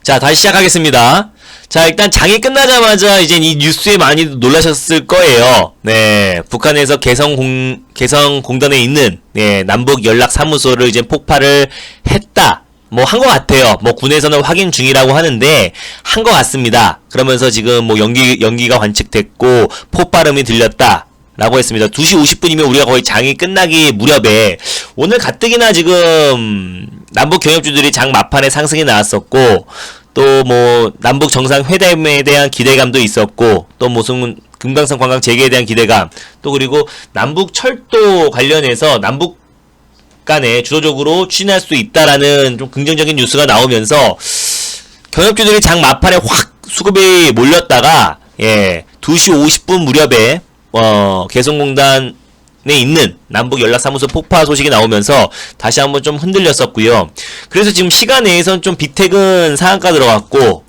자, 다시 시작하겠습니다. 자, 일단 장이 끝나자마자 이제 이 뉴스에 많이 놀라셨을 거예요. 네, 북한에서 개성공단에 있는 남북 연락사무소를 이제 폭발을 했다. 뭐 한 것 같아요. 뭐 군에서는 확인 중이라고 하는데 한 것 같습니다. 그러면서 지금 뭐 연기가 관측됐고 폭발음이 들렸다. 라고 했습니다. 2시 50분이면 우리가 거의 장이 끝나기 무렵에 오늘 가뜩이나 지금 남북 경협주들이 장 막판에 상승이 나왔었고 또 뭐 남북 정상회담에 대한 기대감도 있었고 또 무슨 금강산 관광 재개에 대한 기대감 또 그리고 남북 철도 관련해서 남북 간에 주도적으로 추진할 수 있다라는 좀 긍정적인 뉴스가 나오면서 경협주들이 장 막판에 확 수급이 몰렸다가 2시 50분 무렵에 개성공단에 있는 남북 연락사무소 폭파 소식이 나오면서 다시 한번 좀 흔들렸었고요. 그래서 지금 시간 내에선 좀 빅텍은 상한가 들어갔고,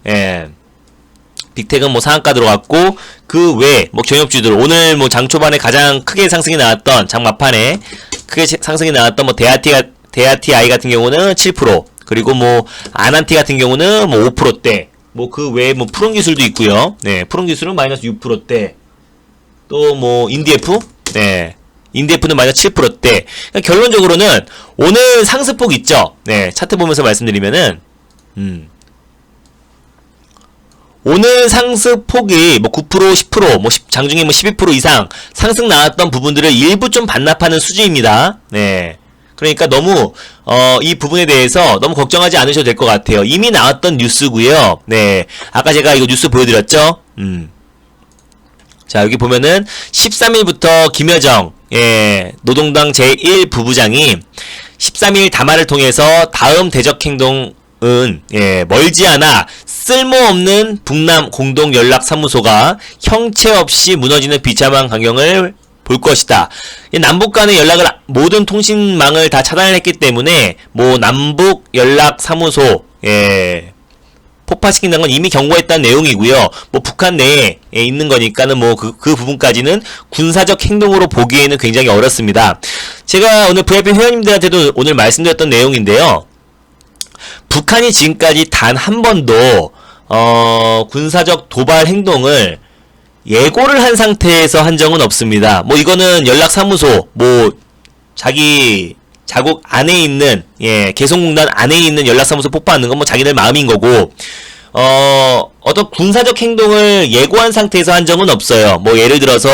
빅텍은 뭐 상한가 들어갔고, 그 외, 뭐 경협주들, 오늘 뭐 장 초반에 가장 크게 상승이 나왔던, 장 막판에 크게 상승이 나왔던 뭐 대아티아이 같은 경우는 7%, 그리고 뭐 아난티 같은 경우는 뭐 5%대, 뭐 그 외에 뭐 푸른기술도 있고요. 푸른기술은 마이너스 6%대, 또 뭐 인디에프, 인디에프는 마이너스 7%대. 그러니까 결론적으로는 오늘 상승폭 있죠. 차트 보면서 말씀드리면은 오늘 상승폭이 뭐 9%, 10%, 뭐 장중에 뭐 12% 이상 상승 나왔던 부분들을 일부 좀 반납하는 수준입니다. 그러니까 너무 이 부분에 대해서 너무 걱정하지 않으셔도 될 것 같아요. 이미 나왔던 뉴스고요. 아까 제가 이거 뉴스 보여드렸죠. 자, 여기 보면은 13일부터 김여정 노동당 제1부부장이 13일 담화를 통해서 다음 대적 행동은 멀지 않아 쓸모없는 북남 공동연락사무소가 형체 없이 무너지는 비참한 광경을 볼 것이다. 남북 간의 연락을 모든 통신망을 다 차단했기 때문에 뭐 남북 연락사무소 폭파시킨다는 건 이미 경고했다는 내용이고요. 뭐 북한 내에 있는 거니까는 뭐 그 부분까지는 군사적 행동으로 보기에는 굉장히 어렵습니다. 제가 오늘 VIP 회원님들한테도 오늘 말씀드렸던 내용인데요. 북한이 지금까지 단 한 번도 군사적 도발 행동을 예고를 한 상태에서 한 적은 없습니다. 뭐 이거는 연락사무소 뭐 자기 자국 안에 있는 개성공단 안에 있는 연락사무소 폭파하는 건 뭐 자기들 마음인 거고 어떤 군사적 행동을 예고한 상태에서 한 적은 없어요. 뭐 예를 들어서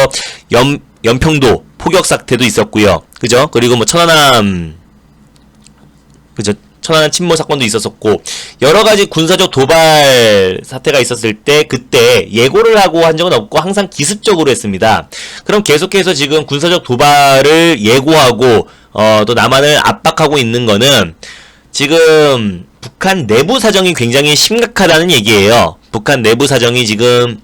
연평도 포격 사태도 있었고요. 그죠? 그리고 뭐 천안함 침몰 사건도 있었었고 여러 가지 군사적 도발 사태가 있었을 때 그때 예고를 하고 한 적은 없고 항상 기습적으로 했습니다. 그럼 계속해서 지금 군사적 도발을 예고하고 또 남한을 압박하고 있는 거는 지금 북한 내부 사정이 굉장히 심각하다는 얘기예요. 북한 내부 사정이 지금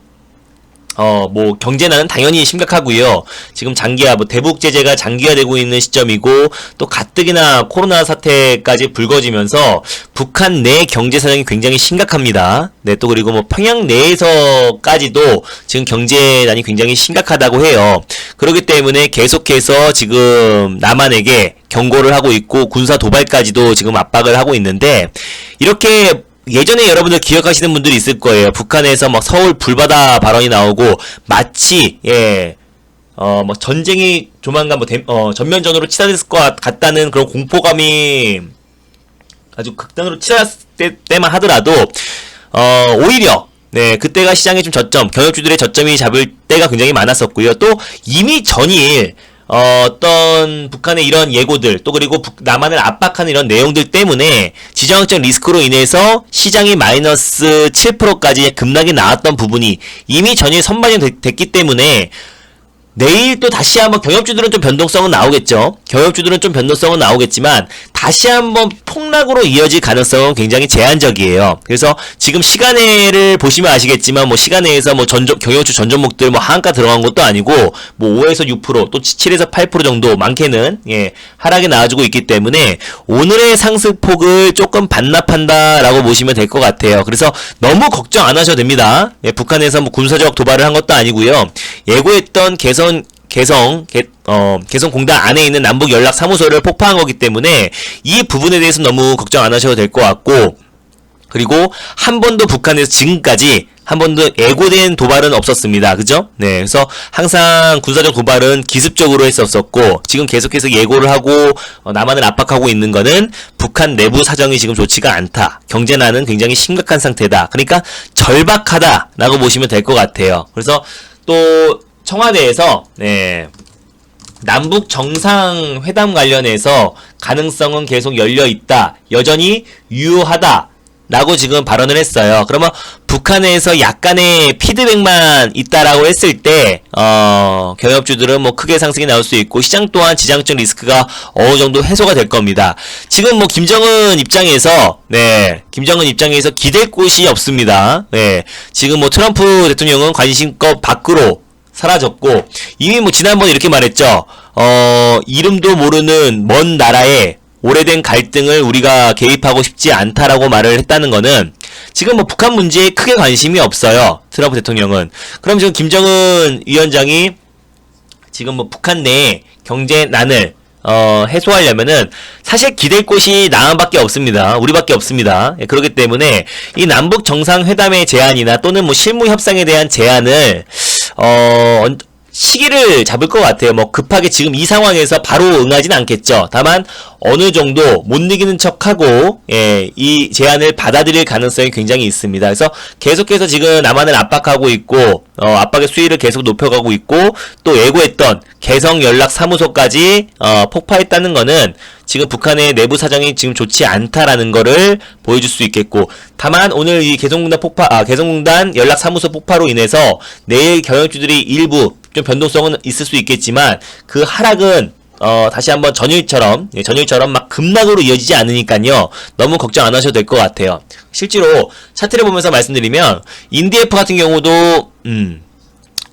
뭐 경제난은 당연히 심각하고요. 지금 뭐 대북 제재가 장기화되고 있는 시점이고 또 가뜩이나 코로나 사태까지 불거지면서 북한 내 경제 사정이 굉장히 심각합니다. 또 그리고 뭐 평양 내에서까지도 지금 경제난이 굉장히 심각하다고 해요. 그렇기 때문에 계속해서 지금 남한에게 경고를 하고 있고 군사 도발까지도 지금 압박을 하고 있는데 이렇게 예전에 여러분들 기억하시는 분들이 있을 거예요. 북한에서 막 서울 불바다 발언이 나오고 마치 뭐 전쟁이 조만간 뭐 전면전으로 치닫을 것 같다는 그런 공포감이 아주 극단으로 치닫을 때만 하더라도 오히려 그때가 시장의 좀 저점, 경협주들의 저점이 잡을 때가 굉장히 많았었고요. 또 이미 전일 어떤 북한의 이런 예고들 또 그리고 남한을 압박하는 이런 내용들 때문에 지정학적 리스크로 인해서 시장이 마이너스 7%까지 급락이 나왔던 부분이 이미 전일 선반영이 됐기 때문에 내일 또 다시 한번 경협주들은 좀 변동성은 나오겠죠. 경협주들은 좀 변동성은 나오겠지만 다시 한번 폭락으로 이어질 가능성은 굉장히 제한적이에요. 그래서 지금 시간외를 보시면 아시겠지만 뭐 시간외에서 뭐 경협주 전종목들 뭐 하한가 들어간 것도 아니고 뭐 5에서 6%, 또 7에서 8% 정도 많게는 하락이 나와주고 있기 때문에 오늘의 상승폭을 조금 반납한다라고 보시면 될 것 같아요. 그래서 너무 걱정 안 하셔도 됩니다. 북한에서 뭐 군사적 도발을 한 것도 아니고요. 예고했던 개성공단 안에 있는 남북 연락 사무소를 폭파한 거기 때문에 이 부분에 대해서 너무 걱정 안 하셔도 될 것 같고 그리고 한 번도 북한에서 지금까지 한 번도 예고된 도발은 없었습니다. 그죠? 네. 그래서 항상 군사적 도발은 기습적으로 했었었고, 지금 계속해서 예고를 하고, 남한을 압박하고 있는 거는 북한 내부 사정이 지금 좋지가 않다. 경제난은 굉장히 심각한 상태다. 그러니까 절박하다라고 보시면 될 것 같아요. 그래서 또 청와대에서, 네. 남북 정상회담 관련해서 가능성은 계속 열려있다. 여전히 유효하다. 라고 지금 발언을 했어요. 그러면 북한에서 약간의 피드백만 있다라고 했을 때 경협주들은 뭐 크게 상승이 나올 수 있고 시장 또한 지정적 리스크가 어느 정도 해소가 될 겁니다. 지금 뭐 김정은 입장에서 기댈 곳이 없습니다. 네. 지금 뭐 트럼프 대통령은 관심껏 밖으로 사라졌고 이미 뭐 지난번에 이렇게 말했죠. 이름도 모르는 먼 나라에 오래된 갈등을 우리가 개입하고 싶지 않다라고 말을 했다는 거는 지금 뭐 북한 문제에 크게 관심이 없어요. 트럼프 대통령은. 그럼 지금 김정은 위원장이 지금 뭐 북한 내 경제난을 해소하려면은 사실 기댈 곳이 남한밖에 없습니다. 우리밖에 없습니다. 예, 그렇기 때문에 이 남북 정상회담의 제안이나 또는 뭐 실무 협상에 대한 제안을 시기를 잡을 것 같아요. 뭐 급하게 지금 이 상황에서 바로 응하진 않겠죠. 다만 어느 정도 못 이기는 척하고 이 제안을 받아들일 가능성이 굉장히 있습니다. 그래서 계속해서 지금 남한을 압박하고 있고 압박의 수위를 계속 높여가고 있고 또 예고했던 개성연락사무소까지 폭파했다는 거는 지금 북한의 내부 사정이 지금 좋지 않다라는 거를 보여줄 수 있겠고 다만 오늘 이 개성공단 연락사무소 폭파로 인해서 내일 경영주들이 일부 좀 변동성은 있을 수 있겠지만 그 하락은 다시 한번 전일처럼 막 급락으로 이어지지 않으니까요. 너무 걱정 안 하셔도 될 것 같아요. 실제로 차트를 보면서 말씀드리면 인디에프 같은 경우도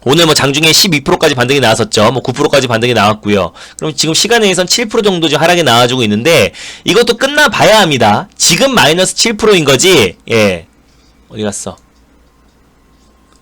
오늘 뭐 장중에 12%까지 반등이 나왔었죠. 뭐 9%까지 반등이 나왔고요. 그럼 지금 시간에 의해선 7% 정도 좀 하락이 나와주고 있는데 이것도 끝나봐야 합니다. 지금 마이너스 7%인 거지. 예. 어디 갔어?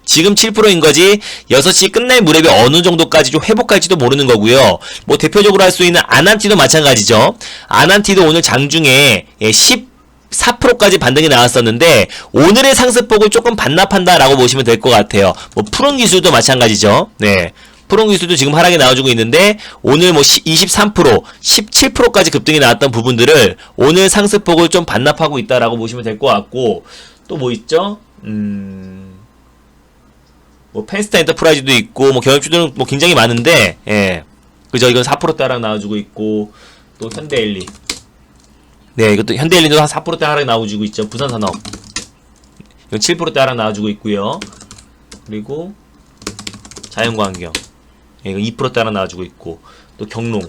지금 7%인 거지 6시 끝날 무렵에 어느 정도까지 좀 회복할지도 모르는 거고요. 뭐 대표적으로 할 수 있는 아난티도 마찬가지죠. 아난티도 오늘 장중에 14%까지 반등이 나왔었는데 오늘의 상승폭을 조금 반납한다라고 보시면 될 것 같아요. 뭐 푸른 기술도 마찬가지죠. 네. 푸른 기술도 지금 하락이 나와주고 있는데 오늘 뭐 23%, 17%까지 급등이 나왔던 부분들을 오늘 상승폭을 좀 반납하고 있다라고 보시면 될 것 같고 또 뭐 있죠? 뭐 펜스타 엔터프라이즈도 있고 뭐 경협주들은 뭐 굉장히 많은데 그죠? 이건 4%대 하락 나와주고 있고 또 현대엘리 이것도 현대엘리도 한 4%대 하락 나와주고 있죠. 부산산업 이건 7%대 하락 나와주고 있고요. 그리고 자연광경 이건 2%대 하락 나와주고 있고 또 경농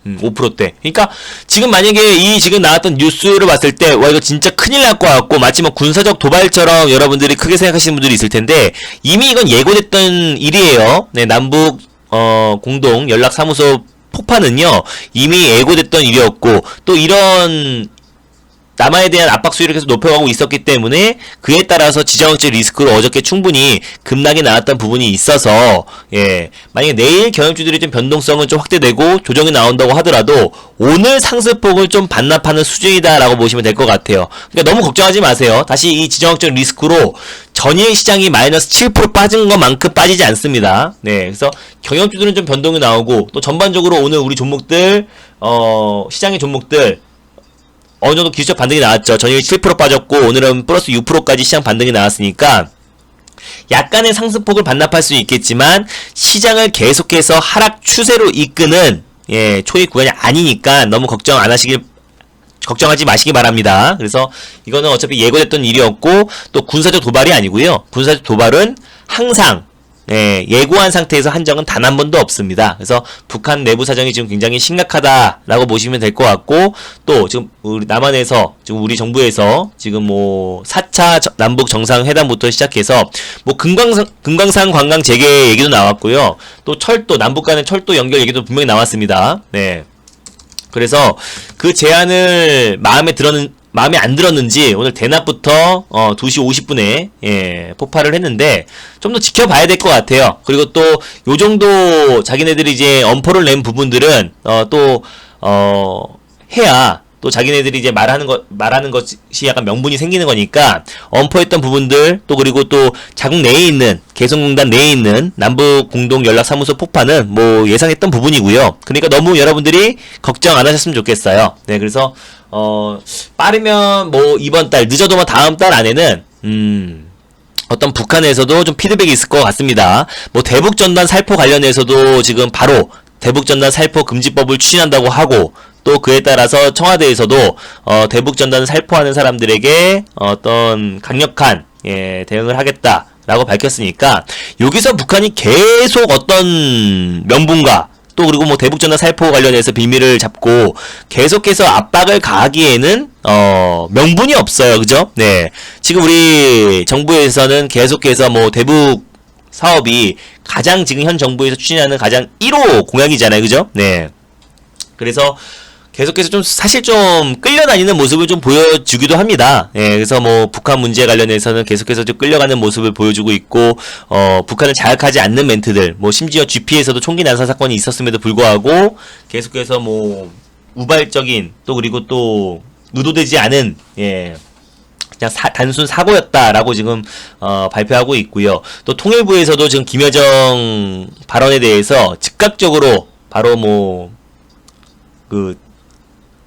5%대. 그러니까 지금 만약에 이 지금 나왔던 뉴스를 봤을 때 와 이거 진짜 큰일 날 것 같고 마치 뭐 군사적 도발처럼 여러분들이 크게 생각하시는 분들이 있을 텐데 이미 이건 예고됐던 일이에요. 네, 남북 공동 연락사무소 폭파는요 이미 예고됐던 일이었고 또 이런 남한에 대한 압박 수위를 계속 높여가고 있었기 때문에 그에 따라서 지정학적 리스크로 어저께 충분히 급락이 나왔던 부분이 있어서 만약에 내일 경영주들이 좀 변동성은 좀 확대되고 조정이 나온다고 하더라도 오늘 상승폭을 좀 반납하는 수준이다라고 보시면 될 것 같아요. 그러니까 너무 걱정하지 마세요. 다시 이 지정학적 리스크로 전일 시장이 마이너스 7% 빠진 것만큼 빠지지 않습니다. 네, 그래서 경영주들은 좀 변동이 나오고 또 전반적으로 오늘 우리 종목들 시장의 종목들 어느 정도 기술적 반등이 나왔죠. 전일 7% 빠졌고 오늘은 플러스 6%까지 시장 반등이 나왔으니까 약간의 상승폭을 반납할 수 있겠지만 시장을 계속해서 하락 추세로 이끄는 초입 구간이 아니니까 너무 걱정하지 마시기 바랍니다. 그래서 이거는 어차피 예고됐던 일이었고 또 군사적 도발이 아니고요. 군사적 도발은 항상 예고한 상태에서 한정은 단 한 번도 없습니다. 그래서 북한 내부 사정이 지금 굉장히 심각하다라고 보시면 될 것 같고 또 지금 우리 남한에서 지금 우리 정부에서 지금 뭐 4차 남북 정상회담부터 시작해서 뭐 금강산 관광 재개 얘기도 나왔고요. 또 철도 남북 간의 철도 연결 얘기도 분명히 나왔습니다. 네. 그래서 그 제안을 마음에 안 들었는지 오늘 대낮부터 2시 50분에 폭발을 했는데 좀 더 지켜봐야 될 것 같아요. 그리고 또 요 정도 자기네들이 이제 엄포를 낸 부분들은 해야 또 자기네들이 이제 말하는 것이 약간 명분이 생기는 거니까 엄포했던 부분들 또 그리고 또 자국 내에 있는 개성공단 내에 있는 남북 공동 연락사무소 폭파는 뭐 예상했던 부분이고요. 그러니까 너무 여러분들이 걱정 안 하셨으면 좋겠어요. 네, 그래서 빠르면 뭐 이번 달 늦어도 뭐 다음 달 안에는 어떤 북한에서도 좀 피드백이 있을 것 같습니다. 뭐 대북전단 살포 관련해서도 지금 바로 대북전단 살포 금지법을 추진한다고 하고 또 그에 따라서 청와대에서도 대북전단 살포하는 사람들에게 어떤 강력한 대응을 하겠다라고 밝혔으니까 여기서 북한이 계속 어떤 명분과 또 그리고 뭐 대북전단 살포 관련해서 비밀을 잡고 계속해서 압박을 가하기에는 명분이 없어요. 그죠? 네. 지금 우리 정부에서는 계속해서 뭐 대북 사업이 가장 지금 현 정부에서 추진하는 가장 1호 공약이잖아요. 그죠? 네. 그래서 계속해서 좀 사실 좀 끌려다니는 모습을 좀 보여주기도 합니다. 예, 그래서 뭐 북한 문제 관련해서는 계속해서 좀 끌려가는 모습을 보여주고 있고, 북한을 자극하지 않는 멘트들, 뭐 심지어 GP에서도 총기 난사 사건이 있었음에도 불구하고 계속해서 뭐 우발적인 또 그리고 또 의도되지 않은 그냥 단순 사고였다라고 지금 발표하고 있고요. 또 통일부에서도 지금 김여정 발언에 대해서 즉각적으로 바로 뭐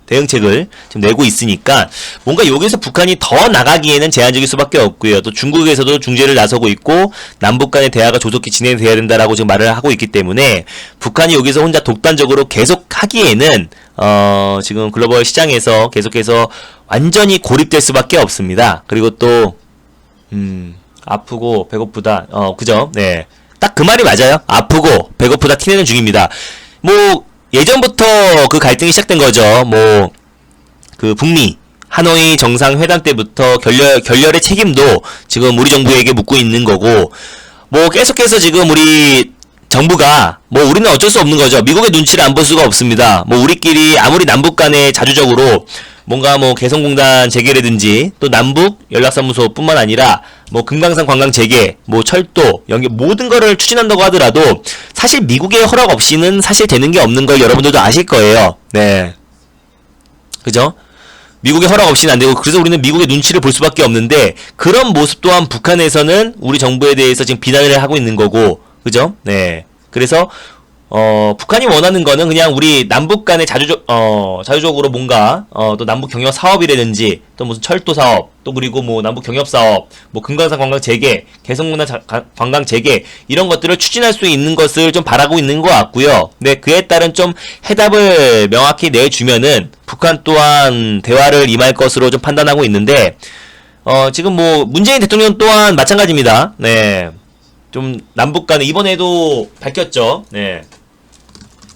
대응책을 지금 내고 있으니까 뭔가 여기서 북한이 더 나가기에는 제한적일 수밖에 없고요. 또 중국에서도 중재를 나서고 있고 남북 간의 대화가 조속히 진행돼야 된다라고 지금 말을 하고 있기 때문에 북한이 여기서 혼자 독단적으로 계속 하기에는 지금 글로벌 시장에서 계속해서 완전히 고립될 수밖에 없습니다. 그리고 또 아프고 배고프다. 그죠? 네. 딱 그 말이 맞아요. 아프고 배고프다 티내는 중입니다. 뭐 예전부터 그 갈등이 시작된 거죠. 뭐 그 북미 하노이 정상회담 때부터 결렬의 책임도 지금 우리 정부에게 묻고 있는 거고, 뭐 계속해서 지금 우리 정부가 뭐 우리는 어쩔 수 없는 거죠. 미국의 눈치를 안 볼 수가 없습니다. 뭐 우리끼리 아무리 남북 간에 자주적으로 뭔가 뭐 개성공단 재개라든지 또 남북 연락사무소뿐만 아니라 뭐 금강산 관광 재개, 뭐 철도, 연계 모든 거를 추진한다고 하더라도 사실 미국의 허락 없이는 사실 되는 게 없는 걸 여러분들도 아실 거예요. 네. 그죠? 미국의 허락 없이는 안 되고 그래서 우리는 미국의 눈치를 볼 수밖에 없는데 그런 모습 또한 북한에서는 우리 정부에 대해서 지금 비난을 하고 있는 거고, 그죠? 네. 그래서 북한이 원하는 거는 그냥 우리 남북 간에 자주적으로 뭔가, 또 남북 경협 사업이라든지, 또 무슨 철도 사업, 또 그리고 뭐 남북 경협 사업, 뭐 금강산 관광 재개, 개성공단 관광 재개, 이런 것들을 추진할 수 있는 것을 좀 바라고 있는 것 같고요. 네, 그에 따른 좀 해답을 명확히 내주면은 북한 또한 대화를 임할 것으로 좀 판단하고 있는데, 지금 뭐 문재인 대통령 또한 마찬가지입니다. 네. 좀 남북 간에 이번에도 밝혔죠. 네.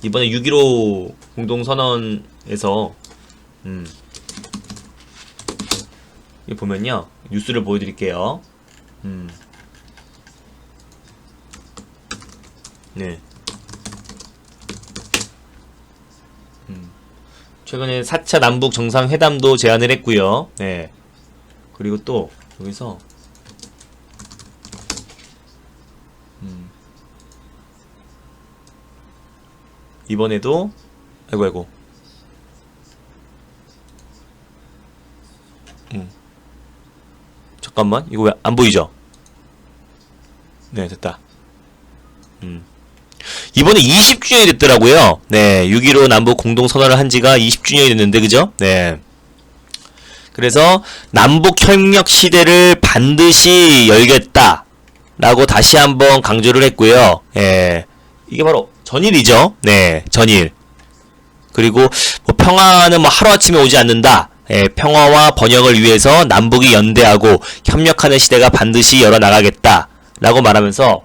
이번에 6.15 공동선언에서 여기 보면요, 뉴스를 보여드릴게요. 네. 최근에 4차 남북 정상회담도 제안을 했고요. 네. 그리고 또 여기서 이번에도 아이고 잠깐만, 이거 왜 안 보이죠? 네, 됐다. 이번에 20주년이 됐더라고요. 네, 6.15 남북 공동선언을 한 지가 20주년이 됐는데, 그죠? 네. 그래서 남북 협력 시대를 반드시 열겠다 라고 다시 한번 강조를 했고요. 예. 이게 바로 전일이죠. 네, 전일. 그리고 뭐 평화는 뭐 하루아침에 오지 않는다. 예, 평화와 번영을 위해서 남북이 연대하고 협력하는 시대가 반드시 열어나가겠다 라고 말하면서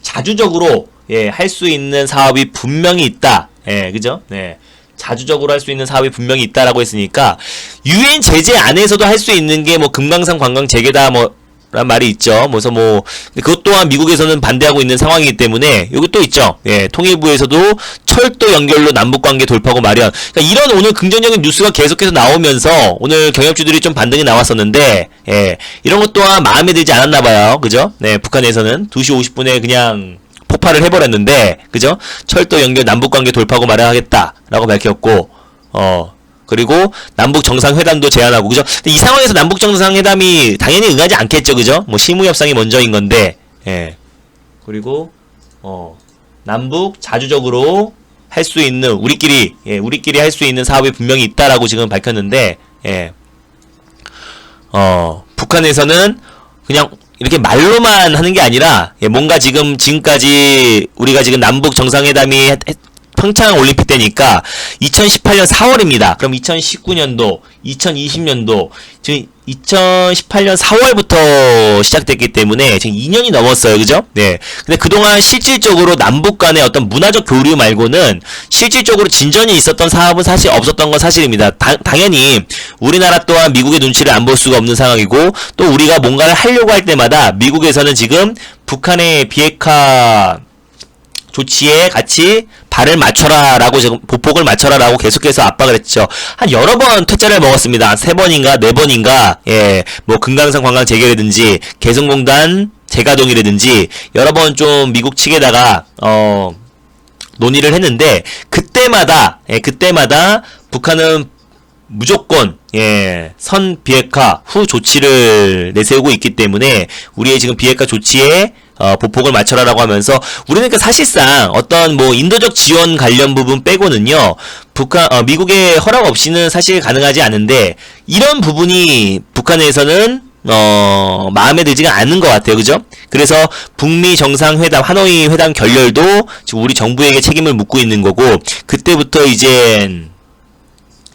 자주적으로 할 수 있는 사업이 분명히 있다. 예, 그죠? 네. 자주적으로 할 수 있는 사업이 분명히 있다라고 했으니까 유엔 제재 안에서도 할 수 있는 게 뭐 금강산 관광 재개다 뭐 란 말이 있죠. 그래서 뭐 그것 또한 미국에서는 반대하고 있는 상황이기 때문에 여기 또 있죠. 예, 통일부에서도 철도 연결로 남북관계 돌파구 마련. 그러니까 이런 오늘 긍정적인 뉴스가 계속해서 나오면서 오늘 경협주들이 좀 반등이 나왔었는데, 예, 이런 것 또한 마음에 들지 않았나 봐요. 그죠? 네, 북한에서는 2시 50분에 그냥 폭발을 해버렸는데, 그죠? 철도 연결 남북관계 돌파구 마련하겠다라고 밝혔고, 그리고 남북 정상회담도 제안하고, 그죠? 근데 이 상황에서 남북 정상회담이 당연히 응하지 않겠죠, 그죠? 뭐 실무 협상이 먼저인 건데, 예. 그리고 남북 자주적으로 할 수 있는 우리끼리 할 수 있는 사업이 분명히 있다라고 지금 밝혔는데, 예. 북한에서는 그냥 이렇게 말로만 하는 게 아니라, 예, 뭔가 지금까지 우리가 지금 남북 정상회담이 평창 올림픽 때니까 2018년 4월입니다. 그럼 2019년도, 2020년도, 지금 2018년 4월부터 시작됐기 때문에 지금 2년이 넘었어요. 그죠? 네. 근데 그동안 실질적으로 남북 간의 어떤 문화적 교류 말고는 실질적으로 진전이 있었던 사업은 사실 없었던 건 사실입니다. 당연히 우리나라 또한 미국의 눈치를 안 볼 수가 없는 상황이고, 또 우리가 뭔가를 하려고 할 때마다 미국에서는 지금 북한의 비핵화 조치에 같이 발을 맞춰라라고, 지금 보폭을 맞춰라라고 계속해서 압박을 했죠. 한 여러 번 퇴짜를 먹었습니다. 3번인가 4번인가, 예, 뭐 금강산 관광 재개라든지 개성공단 재가동이라든지 여러 번 좀 미국 측에다가 논의를 했는데, 그때마다 북한은 무조건, 예, 선 비핵화 후 조치를 내세우고 있기 때문에 우리의 지금 비핵화 조치에 보폭을 맞춰라라고 하면서, 우리는 그러니까 사실상 어떤 뭐 인도적 지원 관련 부분 빼고는요, 미국의 허락 없이는 사실 가능하지 않은데, 이런 부분이 북한에서는 마음에 들지가 않는 것 같아요. 그죠? 그래서 북미 정상회담, 하노이 회담 결렬도 지금 우리 정부에게 책임을 묻고 있는 거고, 그때부터 이제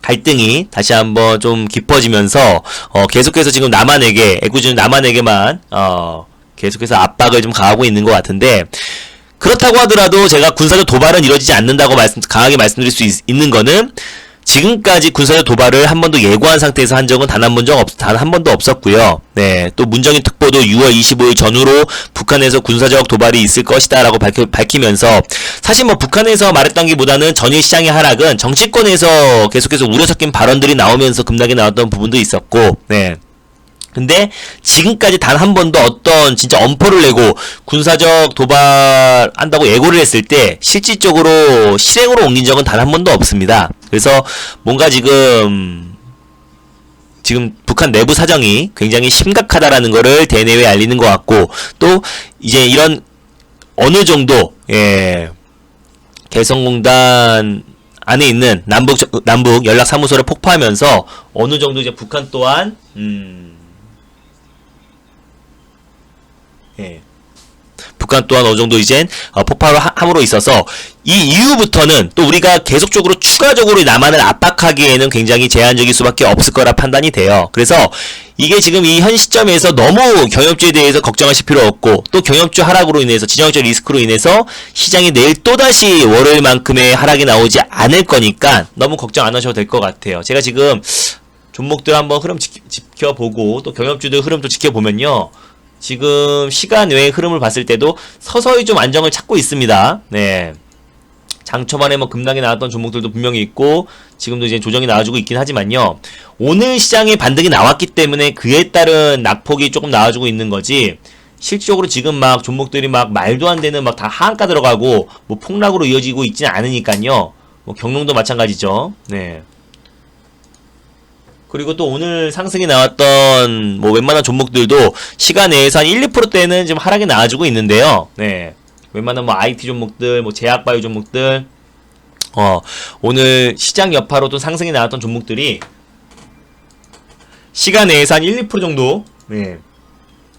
갈등이 다시 한번 좀 깊어지면서 계속해서 지금 애꿎은 남한에게만 계속해서 압박을 좀 가하고 있는 것 같은데, 그렇다고 하더라도 제가 군사적 도발은 이루어지지 않는다고 강하게 말씀드릴 수 있는 거는, 지금까지 군사적 도발을 한 번도 예고한 상태에서 한 적은 단 한 번도 없었고요. 네, 또 문정인 특보도 6월 25일 전후로 북한에서 군사적 도발이 있을 것이다라고 밝히면서, 사실 뭐 북한에서 말했던 게보다는 전일 시장의 하락은 정치권에서 계속해서 우려 섞인 발언들이 나오면서 급락이 나왔던 부분도 있었고, 네. 근데 지금까지 단 한 번도 어떤 진짜 엄포를 내고 군사적 도발한다고 예고를 했을 때 실질적으로 실행으로 옮긴 적은 단 한 번도 없습니다. 그래서 뭔가 지금 북한 내부 사정이 굉장히 심각하다라는 거를 대내외에 알리는 것 같고, 또 이제 이런 어느 정도, 예, 개성공단 안에 있는 남북 연락사무소를 폭파하면서 어느 정도 이제 북한 또한 예, 북한 또한 어느 정도 이젠 폭발을 함으로 있어서, 이 이후부터는 또 우리가 계속적으로 추가적으로 남한을 압박하기에는 굉장히 제한적일 수밖에 없을 거라 판단이 돼요. 그래서 이게 지금 이 현 시점에서 너무 경협주에 대해서 걱정하실 필요 없고, 또 경협주 하락으로 인해서 지정학적 리스크로 인해서 시장이 내일 또다시 월요일만큼의 하락이 나오지 않을 거니까 너무 걱정 안 하셔도 될 것 같아요. 제가 지금 종목들 한번 흐름 지켜보고 또 경협주들 흐름도 지켜보면요, 지금 시간 외의 흐름을 봤을 때도 서서히 좀 안정을 찾고 있습니다. 네. 장 초반에 뭐 급락이 나왔던 종목들도 분명히 있고, 지금도 이제 조정이 나와주고 있긴 하지만요, 오늘 시장에 반등이 나왔기 때문에 그에 따른 낙폭이 조금 나와주고 있는 거지, 실질적으로 지금 막 종목들이 막 말도 안 되는 막 다 하한가 들어가고 뭐 폭락으로 이어지고 있지는 않으니까요. 뭐 경롱도 마찬가지죠. 네. 그리고 또 오늘 상승이 나왔던 뭐 웬만한 종목들도 시간 내에서 한 1, 2%대는 지금 하락이 나와주고 있는데요. 네. 웬만한 뭐 IT 종목들, 뭐 제약바이오 종목들, 오늘 시장 여파로 또 상승이 나왔던 종목들이 시간 내에서 한 1, 2% 정도, 네,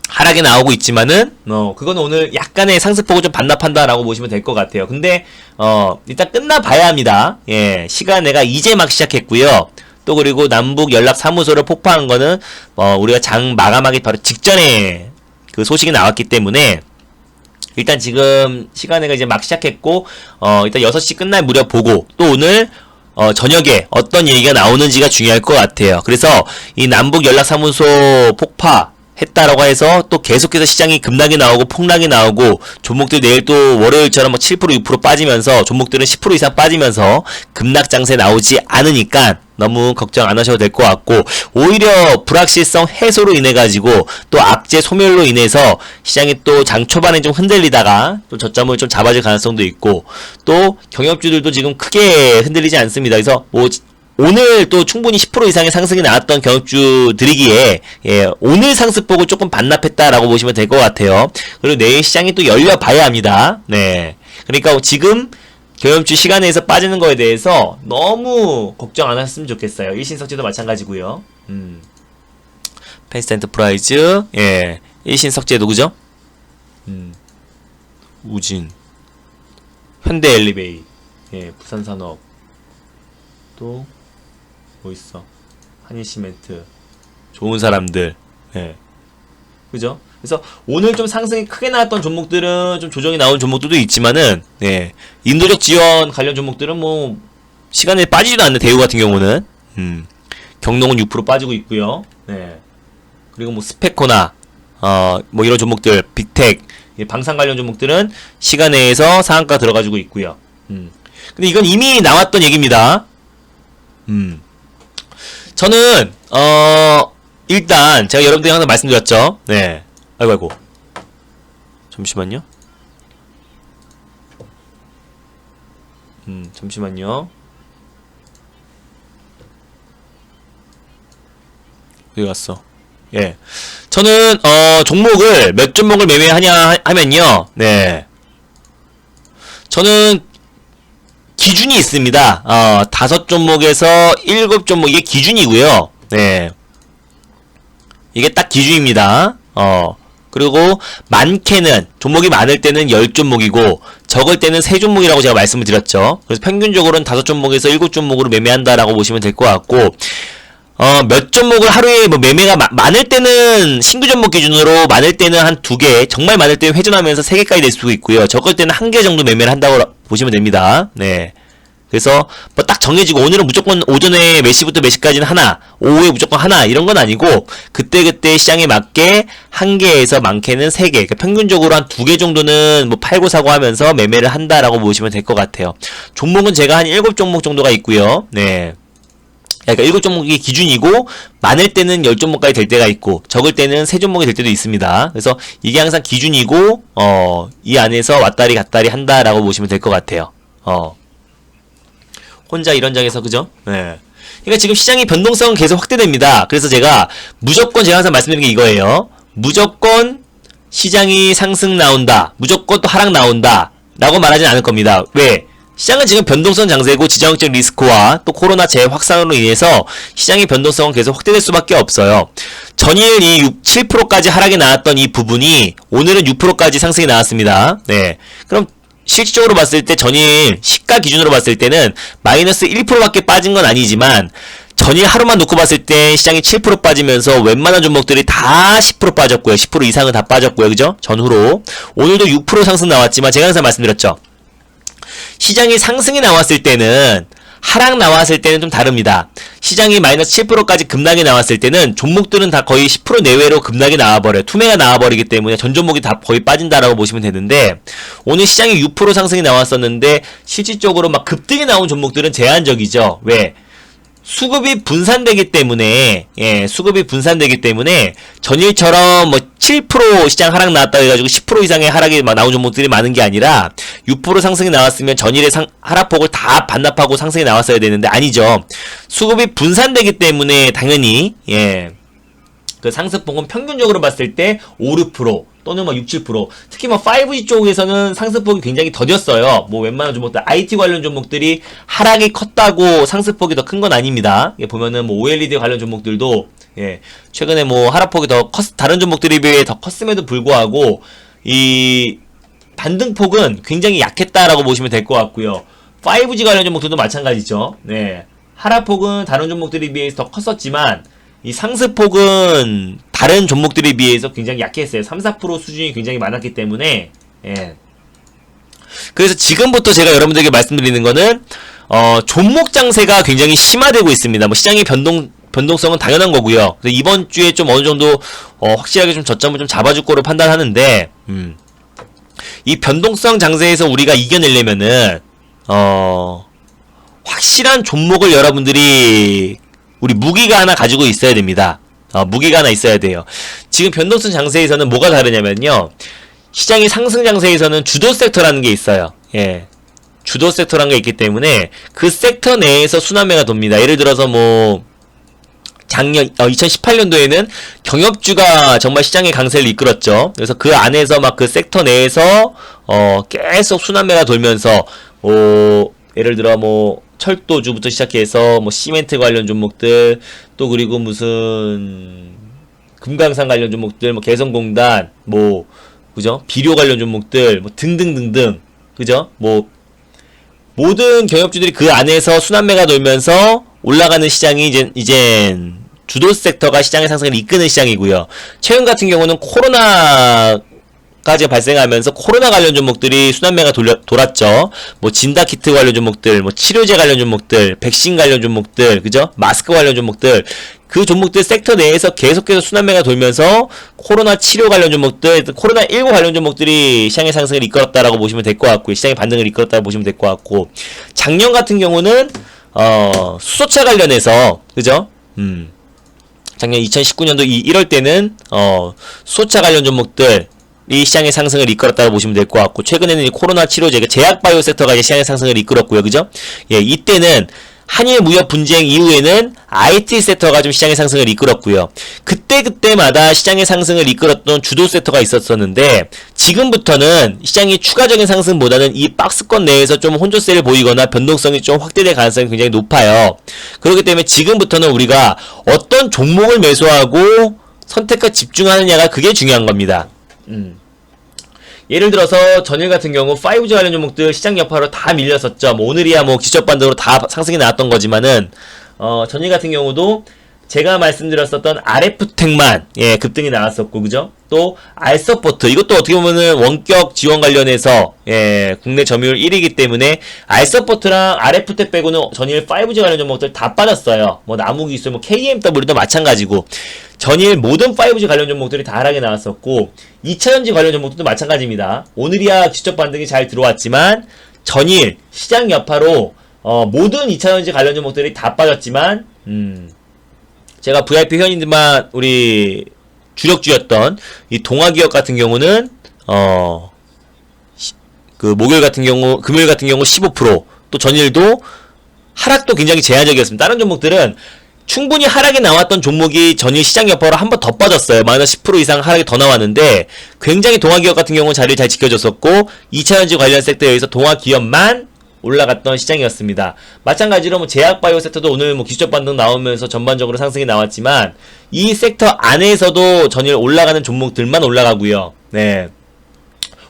하락이 나오고 있지만은, 그건 오늘 약간의 상승폭을 좀 반납한다라고 보시면 될 것 같아요. 근데, 일단 끝나봐야 합니다. 예, 시간 내가 이제 막 시작했고요. 또 그리고 남북 연락 사무소를 폭파한 거는 우리가 장 마감하기 바로 직전에 그 소식이 나왔기 때문에, 일단 지금 시간에가 이제 막 시작했고, 일단 6시 끝날 무렵 보고, 또 오늘 저녁에 어떤 얘기가 나오는지가 중요할 것 같아요. 그래서 이 남북 연락 사무소 폭파 했다라고 해서 또 계속해서 시장이 급락이 나오고 폭락이 나오고, 종목들 내일 또 월요일처럼 뭐 7% 6% 빠지면서 종목들은 10% 이상 빠지면서 급락 장세 나오지 않으니까 너무 걱정 안 하셔도 될 것 같고, 오히려 불확실성 해소로 인해 가지고 또 악재 소멸로 인해서 시장이 또 장 초반에 좀 흔들리다가 또 저점을 좀 잡아줄 가능성도 있고, 또 경협주들도 지금 크게 흔들리지 않습니다. 그래서 뭐 오늘 또 충분히 10% 이상의 상승이 나왔던 경력주들이기에 예, 오늘 상승폭을 조금 반납했다라고 보시면 될 것 같아요. 그리고 내일 시장이 또 열려봐야 합니다. 네, 그러니까 지금 경험주 시간에서 빠지는 거에 대해서 너무 걱정 안 하셨으면 좋겠어요. 일신석재도 마찬가지고요. 패스트 엔터프라이즈, 예, 일신석재도 그죠? 우진, 현대엘리베이, 예, 부산산업, 또 뭐 있어? 한일시멘트, 좋은 사람들, 예, 그죠? 그래서 오늘 좀 상승이 크게 나왔던 종목들은 좀 조정이 나온 종목들도 있지만은, 예, 인도적 지원 관련 종목들은 뭐 시간에 빠지지도 않는 대우 같은 경우는, 경농은 6% 빠지고 있고요. 네. 그리고 뭐 스페코나, 뭐 이런 종목들, 빅텍, 예, 방산 관련 종목들은 시간내에서 상한가 들어가지고 있고요. 근데 이건 이미 나왔던 얘기입니다. 저는 일단 제가 여러분들이 항상 말씀드렸죠. 네. 아이고 잠시만요. 잠시만요. 어디 갔어? 예. 저는 종목을 몇 종목을 매매하냐 하면요. 네. 저는 기준이 있습니다. 5종목에서 7종목, 이게 기준이고요. 네. 이게 딱 기준입니다. 그리고 많게는, 종목이 많을 때는 10종목이고, 적을 때는 3종목이라고 제가 말씀을 드렸죠. 그래서 평균적으로는 5종목에서 7종목으로 매매한다라고 보시면 될 것 같고, 몇 종목을 하루에 뭐 매매가 많을 때는 신규 종목 기준으로, 많을 때는 한 2개, 정말 많을 때는 회전하면서 3개까지 될 수도 있고요. 적을 때는 1개 정도 매매를 한다고 보시면 됩니다. 네. 그래서 뭐 딱 정해지고 오늘은 무조건 오전에 몇 시부터 몇 시까지는 하나, 오후에 무조건 하나, 이런 건 아니고 그때그때 시장에 맞게 1개에서 많게는 3개, 그러니까 평균적으로 한 2개 정도는 뭐 팔고 사고 하면서 매매를 한다라고 보시면 될 것 같아요. 종목은 제가 한 7종목 정도가 있고요. 네. 그러니까 7종목이 기준이고, 많을 때는 10종목까지 될 때가 있고, 적을 때는 3종목이 될 때도 있습니다. 그래서 이게 항상 기준이고, 이 안에서 왔다리 갔다리 한다라고 보시면 될 것 같아요. 혼자 이런 장에서, 그죠? 네. 그러니까 지금 시장의 변동성은 계속 확대됩니다. 그래서 제가 항상 말씀드리는 게 이거예요. 무조건 시장이 상승 나온다, 무조건 또 하락 나온다 라고 말하진 않을 겁니다. 왜? 시장은 지금 변동성 장세고 지정학적 리스크와 또 코로나 재확산으로 인해서 시장의 변동성은 계속 확대될 수밖에 없어요. 전일 이 7%까지 하락이 나왔던 이 부분이 오늘은 6%까지 상승이 나왔습니다. 네. 그럼 실질적으로 봤을 때 전일 시가 기준으로 봤을 때는 마이너스 1%밖에 빠진 건 아니지만, 전일 하루만 놓고 봤을 때 시장이 7% 빠지면서 웬만한 종목들이 다 10% 빠졌고요. 10% 이상은 다 빠졌고요. 그죠? 전후로. 오늘도 6% 상승 나왔지만 제가 항상 말씀드렸죠. 시장이 상승이 나왔을 때는, 하락 나왔을 때는 좀 다릅니다. 시장이 마이너스 7%까지 급락이 나왔을 때는 종목들은 다 거의 10% 내외로 급락이 나와버려요. 투매가 나와버리기 때문에 전 종목이 다 거의 빠진다라고 보시면 되는데, 오늘 시장이 6% 상승이 나왔었는데 실질적으로 막 급등이 나온 종목들은 제한적이죠. 왜? 수급이 분산되기 때문에, 예, 수급이 분산되기 때문에 전일처럼 뭐 7% 시장 하락 나왔다 해가지고 10% 이상의 하락이 나온 종목들이 많은 게 아니라 6% 상승이 나왔으면 전일의 하락폭을 다 반납하고 상승이 나왔어야 되는데 아니죠. 수급이 분산되기 때문에 당연히, 예, 그 상승폭은 평균적으로 봤을 때 5, 6% 또는 뭐 6, 7%, 특히 뭐 5G 쪽에서는 상승폭이 굉장히 더뎠어요. 뭐 웬만한 종목들, IT 관련 종목들이 하락이 컸다고 상승폭이 더 큰 건 아닙니다. 예, 보면은 뭐 OLED 관련 종목들도, 예, 최근에 뭐 하락폭이 다른 종목들에 비해 더 컸음에도 불구하고 이 반등폭은 굉장히 약했다라고 보시면 될 것 같고요. 5G 관련 종목들도 마찬가지죠. 네, 하락폭은 다른 종목들에 비해서 더 컸었지만 이 상승폭은 다른 종목들에 비해서 굉장히 약했어요. 3, 4% 수준이 굉장히 많았기 때문에, 예. 그래서 지금부터 제가 여러분들에게 말씀드리는 거는, 종목 장세가 굉장히 심화되고 있습니다. 뭐 시장의 변동성은 당연한 거고요. 그래서 이번 주에 좀 어느 정도, 확실하게 좀 저점을 좀 잡아줄 거로 판단하는데, 이 변동성 장세에서 우리가 이겨내려면은, 확실한 종목을 여러분들이 우리 무기가 하나 가지고 있어야 됩니다. 무기가 하나 있어야 돼요. 지금 변동성 장세에서는 뭐가 다르냐면요. 시장의 상승 장세에서는 주도 섹터라는 게 있어요. 예. 주도 섹터라는 게 있기 때문에 그 섹터 내에서 순환매가 돕니다. 예를 들어서 뭐 작년 2018년도에는 경협주가 정말 시장의 강세를 이끌었죠. 그래서 그 안에서 막 그 섹터 내에서 계속 순환매가 돌면서 예를 들어 뭐 철도주부터 시작해서 뭐 시멘트 관련 종목들, 또 그리고 무슨 금강산 관련 종목들, 뭐 개성공단, 뭐 그죠? 비료 관련 종목들, 뭐 등등등등, 그죠? 뭐 모든 경협주들이 그 안에서 순환매가 돌면서 올라가는 시장이 이젠 주도 섹터가 시장의 상승을 이끄는 시장이고요. 최근 같은 경우는 코로나까지 발생하면서 코로나 관련 종목들이 순환매가 돌았죠. 뭐 진단키트 관련 종목들, 뭐 치료제 관련 종목들, 백신 관련 종목들, 그죠? 마스크 관련 종목들, 그 종목들 섹터 내에서 계속해서 순환매가 돌면서 코로나 치료 관련 종목들, 코로나19 관련 종목들이 시장의 상승을 이끌었다라고 보시면 될 것 같고요. 시장의 반등을 이끌었다고 보시면 될 것 같고, 작년 같은 경우는 수소차 관련해서, 그죠? 작년 2019년도 1월 때는 수소차 관련 종목들 이 시장의 상승을 이끌었다고 보시면 될 것 같고, 최근에는 이 코로나 치료제, 제약바이오 섹터가 이제 시장의 상승을 이끌었고요. 그죠? 예, 이때는 한일 무역 분쟁 이후에는 IT 섹터가 좀 시장의 상승을 이끌었고요. 그때마다 시장의 상승을 이끌었던 주도 섹터가 있었었는데, 지금부터는 시장이 추가적인 상승보다는 이 박스권 내에서 좀 혼조세를 보이거나 변동성이 좀 확대될 가능성이 굉장히 높아요. 그렇기 때문에 지금부터는 우리가 어떤 종목을 매수하고 선택과 집중하느냐가 그게 중요한 겁니다. 예를 들어서 전일 같은 경우 5G 관련 종목들 시장 여파로 다 밀렸었죠. 뭐 오늘이야 뭐 기적 반등으로 다 상승이 나왔던 거지만은 전일 같은 경우도 제가 말씀드렸었던 RF텍만 급등이 나왔었고, 그죠? 또 알서포트, 이것도 어떻게 보면은 원격 지원 관련해서 국내 점유율 1위이기 때문에 알서포트랑 RF텍 빼고는 전일 5G 관련 종목들 다 빠졌어요. 뭐 나무기술, 뭐 KMW도 마찬가지고 전일 모든 5G 관련 종목들이 다 하락에 나왔었고, 2차전지 관련 종목들도 마찬가지입니다. 오늘이야 기적 반등이 잘 들어왔지만 전일 시장 여파로 모든 2차전지 관련 종목들이 다 빠졌지만 제가 VIP 회원님들만 우리 주력주였던 이 동아기업 같은 경우는 그 목요일 같은 경우, 금요일 같은 경우 15%, 또 전일도 하락도 굉장히 제한적이었습니다. 다른 종목들은 충분히 하락이 나왔던 종목이 전일 시장 여파로 한 번 더 빠졌어요. 마이너스 10% 이상 하락이 더 나왔는데, 굉장히 동아기업 같은 경우는 자리를 잘 지켜줬었고, 2차전지 관련 섹터에서 동아기업만 올라갔던 시장이었습니다. 마찬가지로 뭐 제약바이오 섹터도 오늘 뭐 기술적 반등 나오면서 전반적으로 상승이 나왔지만, 이 섹터 안에서도 전일 올라가는 종목들만 올라가고요. 네.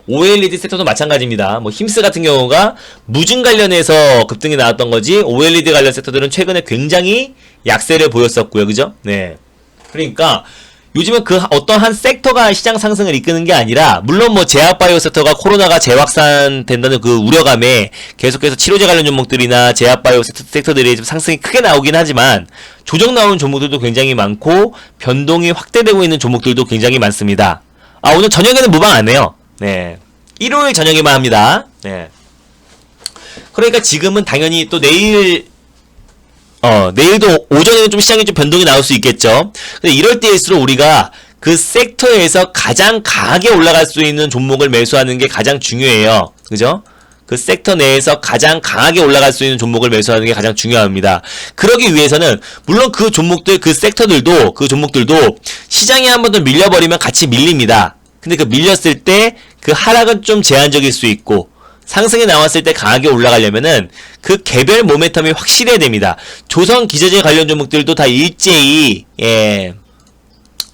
OLED 섹터도 마찬가지입니다. 뭐 힘스 같은 경우가 무증 관련해서 급등이 나왔던 거지, OLED 관련 섹터들은 최근에 굉장히 약세를 보였었고요. 그죠? 네. 그러니까 요즘은 그 어떤 한 섹터가 시장 상승을 이끄는 게 아니라, 물론 뭐 제약바이오 섹터가 코로나가 재확산된다는 그 우려감에 계속해서 치료제 관련 종목들이나 제약바이오 섹터들이 좀 상승이 크게 나오긴 하지만, 조정 나오는 종목들도 굉장히 많고 변동이 확대되고 있는 종목들도 굉장히 많습니다. 오늘 저녁에는 무방 안 해요. 네. 일요일 저녁에만 합니다. 네. 그러니까 지금은 당연히 또 내일도 오전에는 좀 시장에 좀 변동이 나올 수 있겠죠. 근데 이럴 때일수록 우리가 그 섹터에서 가장 강하게 올라갈 수 있는 종목을 매수하는 게 가장 중요해요. 그죠? 그 섹터 내에서 가장 강하게 올라갈 수 있는 종목을 매수하는 게 가장 중요합니다. 그러기 위해서는 물론 그 종목들, 그 섹터들도, 그 종목들도 시장에 한 번 더 밀려버리면 같이 밀립니다. 근데 그 밀렸을 때 그 하락은 좀 제한적일 수 있고, 상승에 나왔을 때 강하게 올라가려면은 그 개별 모멘텀이 확실해야 됩니다. 조선 기저제 관련 종목들도 다 일제히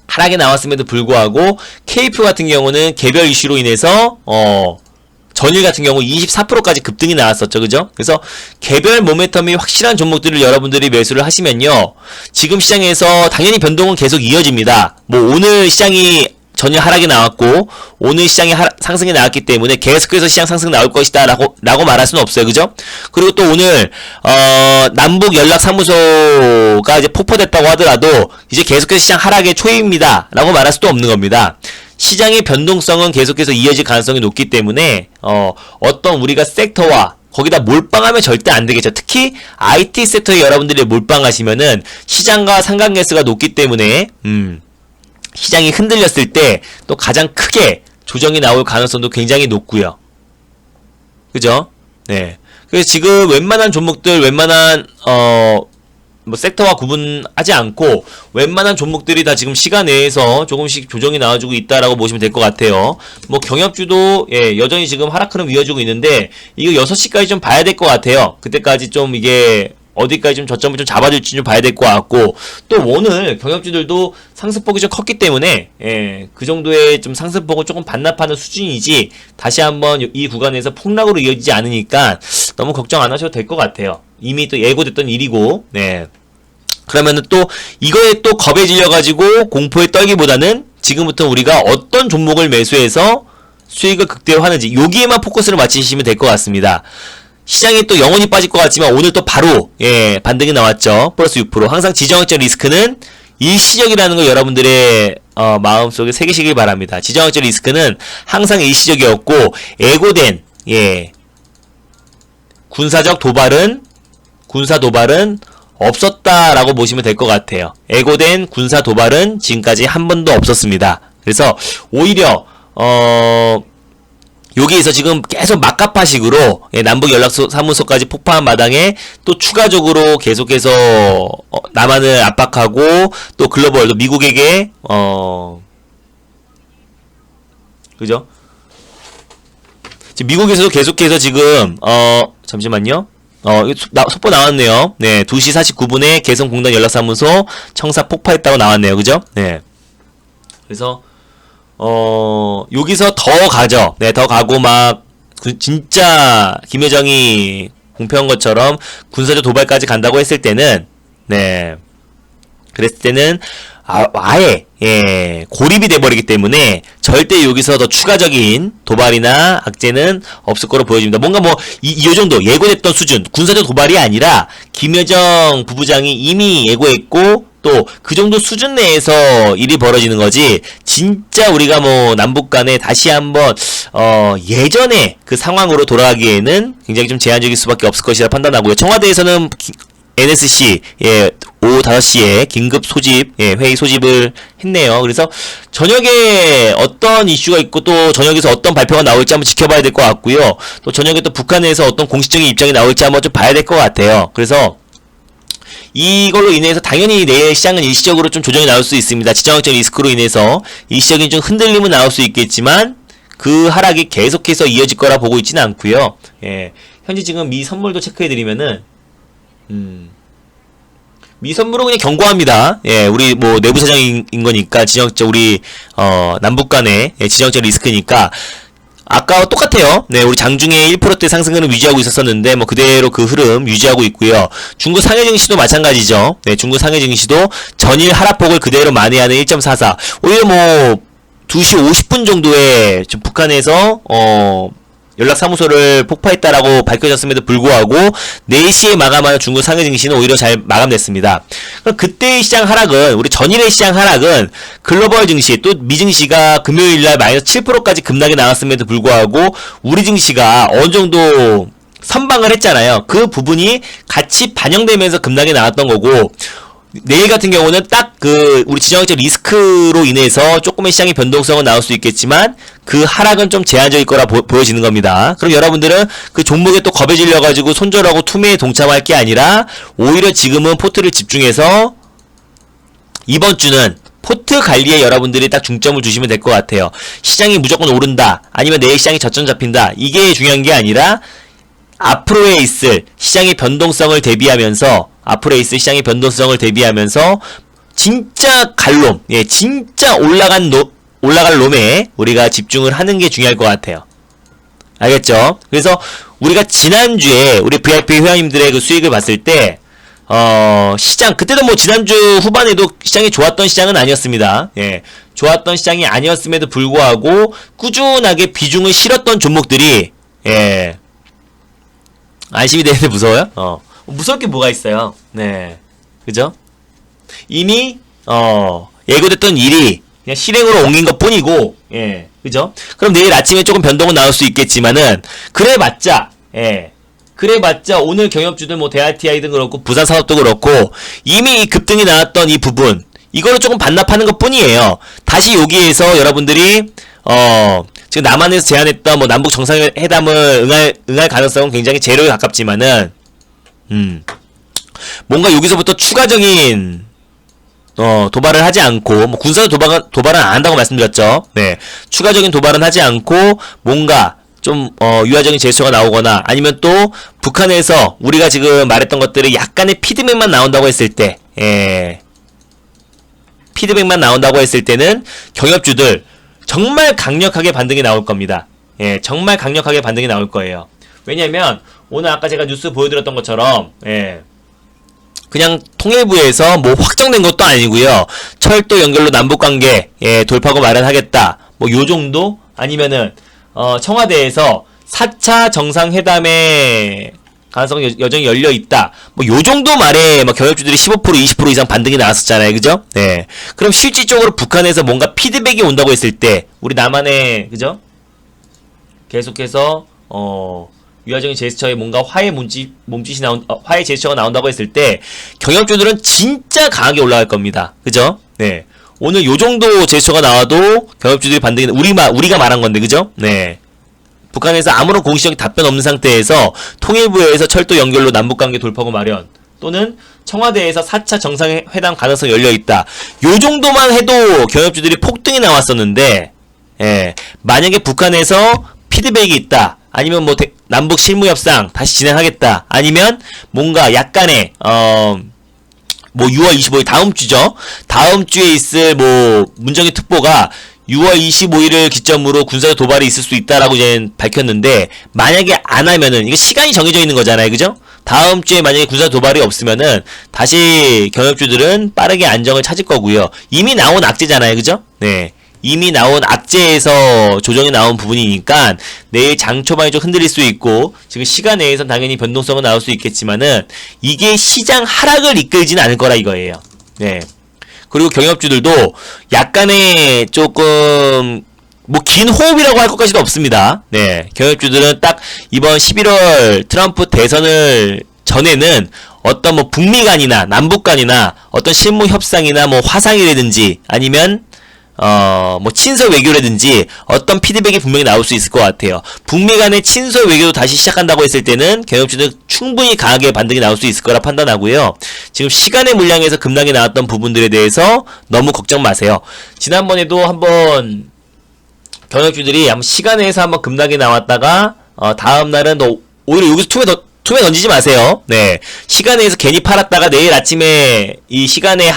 하락에 나왔음에도 불구하고, KF 같은 경우는 개별 이슈로 인해서 전일 같은 경우 24%까지 급등이 나왔었죠. 그죠? 그래서 개별 모멘텀이 확실한 종목들을 여러분들이 매수를 하시면요, 지금 시장에서 당연히 변동은 계속 이어집니다. 뭐 오늘 시장이 전일 하락이 나왔고 오늘 시장이 상승이 나왔기 때문에 계속해서 시장 상승 나올 것이다 라고 말할 수는 없어요. 그죠? 그리고 또 오늘 남북 연락사무소가 이제 폭파됐다고 하더라도 이제 계속해서 시장 하락의 초입니다 라고 말할 수도 없는 겁니다. 시장의 변동성은 계속해서 이어질 가능성이 높기 때문에 어떤 우리가 섹터와 거기다 몰빵하면 절대 안 되겠죠. 특히 IT 섹터에 여러분들이 몰빵하시면은 시장과 상관계수가 높기 때문에 시장이 흔들렸을 때 또 가장 크게 조정이 나올 가능성도 굉장히 높고요. 그죠? 네. 그래서 지금 웬만한 종목들, 웬만한 뭐 섹터와 구분하지 않고 웬만한 종목들이 다 지금 시간 내에서 조금씩 조정이 나와주고 있다라고 보시면 될 것 같아요. 뭐 경협주도 여전히 지금 하락 흐름 이어지고 있는데 이거 6시까지 좀 봐야 될 것 같아요. 그때까지 좀 이게 어디까지 좀 저점을 좀 잡아줄지 좀 봐야 될 것 같고, 또 오늘 경협주들도 상승폭이 좀 컸기 때문에 그 정도의 좀 상승폭을 조금 반납하는 수준이지 다시 한번 이 구간에서 폭락으로 이어지지 않으니까 너무 걱정 안 하셔도 될 것 같아요. 이미 또 예고됐던 일이고. 그러면은 또 이거에 또 겁에 질려가지고 공포에 떨기보다는 지금부터 우리가 어떤 종목을 매수해서 수익을 극대화하는지 여기에만 포커스를 맞추시면 될 것 같습니다. 시장이 또 영원히 빠질 것 같지만 오늘 또 바로 반등이 나왔죠. 플러스 6%. 항상 지정학적 리스크는 일시적이라는 걸 여러분들의 마음속에 새기시길 바랍니다. 지정학적 리스크는 항상 일시적이었고 예고된 군사 도발은 없었다라고 보시면 될 것 같아요. 예고된 군사 도발은 지금까지 한 번도 없었습니다. 그래서 오히려 여기에서 지금 계속 막가파식으로 남북연락사무소까지 폭파한 마당에 또 추가적으로 계속해서 남한을 압박하고 또 글로벌 또 미국에게 그죠? 지금 미국에서도 계속해서 지금 잠시만요. 속보 나왔네요. 네, 2시 49분에 개성공단 연락사무소 청사 폭파했다고 나왔네요. 그죠? 네. 그래서 여기서 더 가죠. 네, 더 가고 진짜 김여정이 공표한 것처럼 군사적 도발까지 간다고 했을 때는, 그랬을 때는, 아예, 고립이 돼버리기 때문에 절대 여기서 더 추가적인 도발이나 악재는 없을 거로 보여집니다. 뭔가 이 정도 예고됐던 수준, 군사적 도발이 아니라 김여정 부부장이 이미 예고했고, 또 그 정도 수준 내에서 일이 벌어지는 거지, 진짜 우리가 남북 간에 다시 한번 예전의 그 상황으로 돌아가기에는 굉장히 좀 제한적일 수밖에 없을 것이라 판단하고요. 청와대에서는 NSC 오후 5시에 긴급 소집 회의 소집을 했네요. 그래서 저녁에 어떤 이슈가 있고 또 저녁에서 어떤 발표가 나올지 한번 지켜봐야 될 것 같고요. 또 저녁에 또 북한에서 어떤 공식적인 입장이 나올지 한번 좀 봐야 될 것 같아요. 그래서 이걸로 인해서 당연히 내일 시장은 일시적으로 좀 조정이 나올 수 있습니다. 지정학적 리스크로 인해서 일시적인 좀 흔들림은 나올 수 있겠지만 그 하락이 계속해서 이어질 거라 보고 있지는 않고요. 현재 지금 미 선물도 체크해드리면은 미 선물은 그냥 경고합니다. 우리 내부 사정인 거니까 지정학적 우리 남북 간의 지정학적 리스크니까. 아까와 똑같아요. 네, 우리 장중에 1%대 상승 흐름 유지하고 있었었는데 그대로 그 흐름 유지하고 있고요. 중국 상해 증시도 마찬가지죠. 네, 중국 상해 증시도 전일 하락폭을 그대로 만회하는 1.44. 오히려 2시 50분 정도에 좀 북한에서 연락사무소를 폭파했다라고 밝혀졌음에도 불구하고 4시에 마감하는 중국 상해 증시는 오히려 잘 마감됐습니다. 그럼 그때의 시장 하락은, 우리 전일의 시장 하락은 글로벌 증시 또 미 증시가 금요일날 마이너스 7%까지 급락이 나왔음에도 불구하고 우리 증시가 어느 정도 선방을 했잖아요. 그 부분이 같이 반영되면서 급락이 나왔던 거고, 내일 같은 경우는 딱 우리 지정학적 리스크로 인해서 조금의 시장의 변동성은 나올 수 있겠지만 그 하락은 좀 제한적일 거라 보여지는 겁니다. 그럼 여러분들은 그 종목에 또 겁에 질려가지고 손절하고 투매에 동참할 게 아니라 오히려 지금은 포트를 집중해서 이번 주는 포트 관리에 여러분들이 딱 중점을 두시면 될 것 같아요. 시장이 무조건 오른다, 아니면 내일 시장이 저점 잡힌다, 이게 중요한 게 아니라 앞으로에 있을 시장의 변동성을 대비하면서 진짜 갈놈, 진짜 올라갈 놈에 우리가 집중을 하는 게 중요할 것 같아요. 알겠죠? 그래서 우리가 지난주에 우리 VIP 회원님들의 그 수익을 봤을 때 시장 그때도 지난주 후반에도 시장이 좋았던 시장은 아니었습니다. 좋았던 시장이 아니었음에도 불구하고 꾸준하게 비중을 실었던 종목들이 안심이 되는데 무서워요? 무서울 게 뭐가 있어요? 네, 그죠? 이미 예고됐던 일이 그냥 실행으로 옮긴 것 뿐이고, 그죠? 그럼 내일 아침에 조금 변동은 나올 수 있겠지만은 그래봤자 오늘 경협주들 대RTI도 그렇고 부산산업도 그렇고 이미 급등이 나왔던 이 부분, 이거를 조금 반납하는 것 뿐이에요. 다시 여기에서 여러분들이 지금 남한에서 제안했던 뭐 남북 정상회담을 응할 가능성은 굉장히 제로에 가깝지만은 뭔가 여기서부터 추가적인 도발을 하지 않고, 뭐 군사적 도발은 안 한다고 말씀드렸죠. 네. 추가적인 도발은 하지 않고 뭔가 좀 유화적인 제스처가 나오거나, 아니면 또 북한에서 우리가 지금 말했던 것들이 약간의 피드백만 나온다고 했을 때, 피드백만 나온다고 했을 때는 경협주들 정말 강력하게 반등이 나올 겁니다. 예, 정말 강력하게 반등이 나올 거예요. 왜냐면 오늘 아까 제가 뉴스 보여드렸던 것처럼, 그냥 통일부에서 뭐 확정된 것도 아니고요. 철도 연결로 남북관계 돌파구 마련하겠다. 뭐 요 정도? 아니면은 청와대에서 4차 정상회담의 가능성이 여전히 열려 있다. 뭐 요 정도 말에 막 경협주들이 15% 20% 이상 반등이 나왔었잖아요. 그죠? 네. 그럼 실질적으로 북한에서 뭔가 피드백이 온다고 했을 때 우리 남한에 그죠? 계속해서 유화적인 제스처에 뭔가 화해 제스처가 나온다고 했을 때 경협주들은 진짜 강하게 올라갈 겁니다. 그죠? 네. 오늘 요 정도 제스처가 나와도 경협주들이 반등이 우리가 말한 건데 그죠? 네. 북한에서 아무런 공식적인 답변 없는 상태에서 통일부에서 철도 연결로 남북관계 돌파구 마련, 또는 청와대에서 4차 정상회담 가능성이 열려있다. 요 정도만 해도 경협주들이 폭등이 나왔었는데, 만약에 북한에서 피드백이 있다, 아니면 뭐 남북 실무협상 다시 진행하겠다, 아니면 뭔가 약간의 뭐 6월 25일 다음 주죠. 다음 주에 있을 뭐 문정희 특보가 6월 25일을 기점으로 군사적 도발이 있을 수 있다라고 이제 밝혔는데, 만약에 안 하면은 이게 시간이 정해져 있는 거잖아요. 그죠? 다음 주에 만약에 군사 도발이 없으면은 다시 경협주들은 빠르게 안정을 찾을 거고요. 이미 나온 악재잖아요. 그죠? 네. 이미 나온 악재에서 조정이 나온 부분이니까 내일 장 초반에 좀 흔들릴 수 있고, 지금 시간 내에선 당연히 변동성은 나올 수 있겠지만은 이게 시장 하락을 이끌지는 않을 거라 이거예요. 네. 그리고 경협주들도 약간의 조금 뭐 긴 호흡이라고 할 것까지도 없습니다. 네. 경협주들은 딱 이번 11월 트럼프 대선을 전에는 어떤 뭐 북미 간이나 남북 간이나 어떤 실무 협상이나 뭐 화상이라든지 아니면 뭐 친서 외교라든지 어떤 피드백이 분명히 나올 수 있을 것 같아요. 북미 간의 친서 외교도 다시 시작한다고 했을 때는 경협주는 충분히 강하게 반등이 나올 수 있을 거라 판단하고요. 지금 시간의 물량에서 급락이 나왔던 부분들에 대해서 너무 걱정 마세요. 지난번에도 한번 경협주들이 한번 시간에서 한번 급락이 나왔다가 다음날은 오히려 여기서 투매 던지지 마세요. 네, 시간에서 괜히 팔았다가 내일 아침에 이 시간에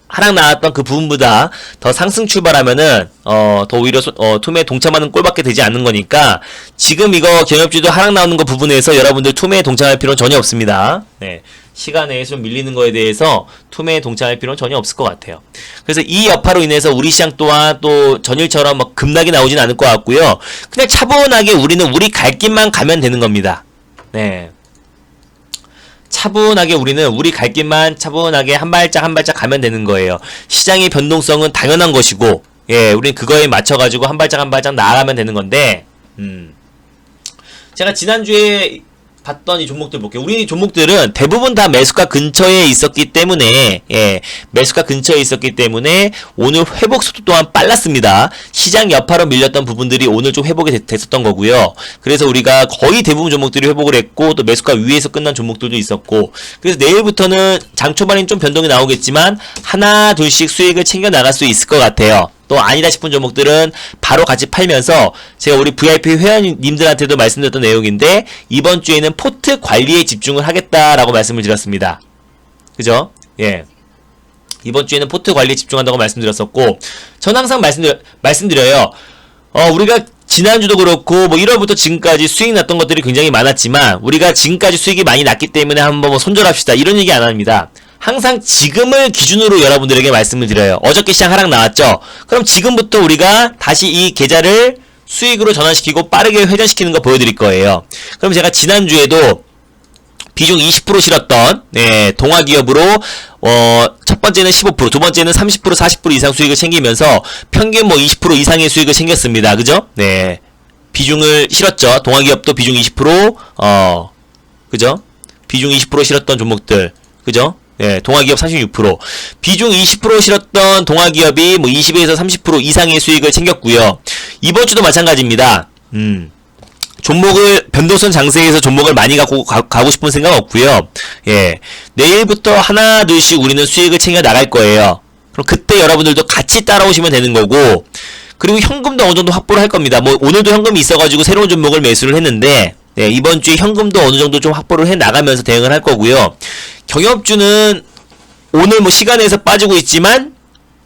하락 나왔던 그 부분보다 더 상승 출발하면은 더 오히려 투매에 동참하는 꼴밖에 되지 않는 거니까, 지금 이거 경협주도 하락 나오는 거 부분에서 여러분들 투매에 동참할 필요는 전혀 없습니다. 네. 시간에 좀 밀리는 거에 대해서 투매에 동참할 필요는 전혀 없을 것 같아요. 그래서 이 여파로 인해서 우리 시장 또한 또 전일처럼 막 급락이 나오진 않을 것 같고요. 그냥 차분하게 우리는 우리 갈 길만 가면 되는 겁니다. 네. 차분하게 우리는 우리 갈 길만 차분하게 한 발짝 한 발짝 가면 되는 거예요. 시장의 변동성은 당연한 것이고, 우리는 그거에 맞춰가지고 한 발짝 한 발짝 나아가면 되는 건데, 제가 지난주에 봤던 이 종목들 볼게요. 우리 종목들은 대부분 다 매수가 근처에 있었기 때문에, 매수가 근처에 있었기 때문에 오늘 회복 속도 또한 빨랐습니다. 시장 여파로 밀렸던 부분들이 오늘 좀 회복이 됐었던 거고요. 그래서 우리가 거의 대부분 종목들이 회복을 했고, 또 매수가 위에서 끝난 종목들도 있었고, 그래서 내일부터는 장 초반엔 좀 변동이 나오겠지만 하나 둘씩 수익을 챙겨 나갈 수 있을 것 같아요. 또 아니다 싶은 종목들은 바로 같이 팔면서, 제가 우리 VIP 회원님들한테도 말씀드렸던 내용인데, 이번 주에는 포트 관리에 집중을 하겠다라고 말씀을 드렸습니다. 그죠? 이번 주에는 포트 관리에 집중한다고 말씀드렸었고, 전 항상 말씀드려요. 우리가 지난주도 그렇고 뭐 1월부터 지금까지 수익 났던 것들이 굉장히 많았지만, 우리가 지금까지 수익이 많이 났기 때문에 한번 뭐 손절합시다 이런 얘기 안 합니다. 항상 지금을 기준으로 여러분들에게 말씀을 드려요. 어저께 시장 하락 나왔죠? 그럼 지금부터 우리가 다시 이 계좌를 수익으로 전환시키고 빠르게 회전시키는 거 보여드릴 거예요. 그럼 제가 지난주에도 비중 20% 실었던 동아기업으로 첫 번째는 15%, 두 번째는 30%, 40% 이상 수익을 챙기면서 평균 뭐 20% 이상의 수익을 챙겼습니다. 그죠? 네. 비중을 실었죠. 동아기업도 비중 20%, 그죠? 비중 20% 실었던 종목들. 그죠? 동아기업 36%. 비중 20% 실었던 동아기업이 뭐 20에서 30% 이상의 수익을 챙겼고요. 이번 주도 마찬가지입니다. 종목을 변동성 장세에서 종목을 많이 가고 싶은 생각 없고요. 예, 내일부터 하나 둘씩 우리는 수익을 챙겨 나갈 거예요. 그럼 그때 여러분들도 같이 따라오시면 되는 거고, 그리고 현금도 어느 정도 확보를 할 겁니다. 뭐 오늘도 현금이 있어가지고 새로운 종목을 매수를 했는데, 네, 이번 주에 현금도 어느 정도 좀 확보를 해 나가면서 대응을 할 거고요. 경협주는 오늘 뭐 시간에서 빠지고 있지만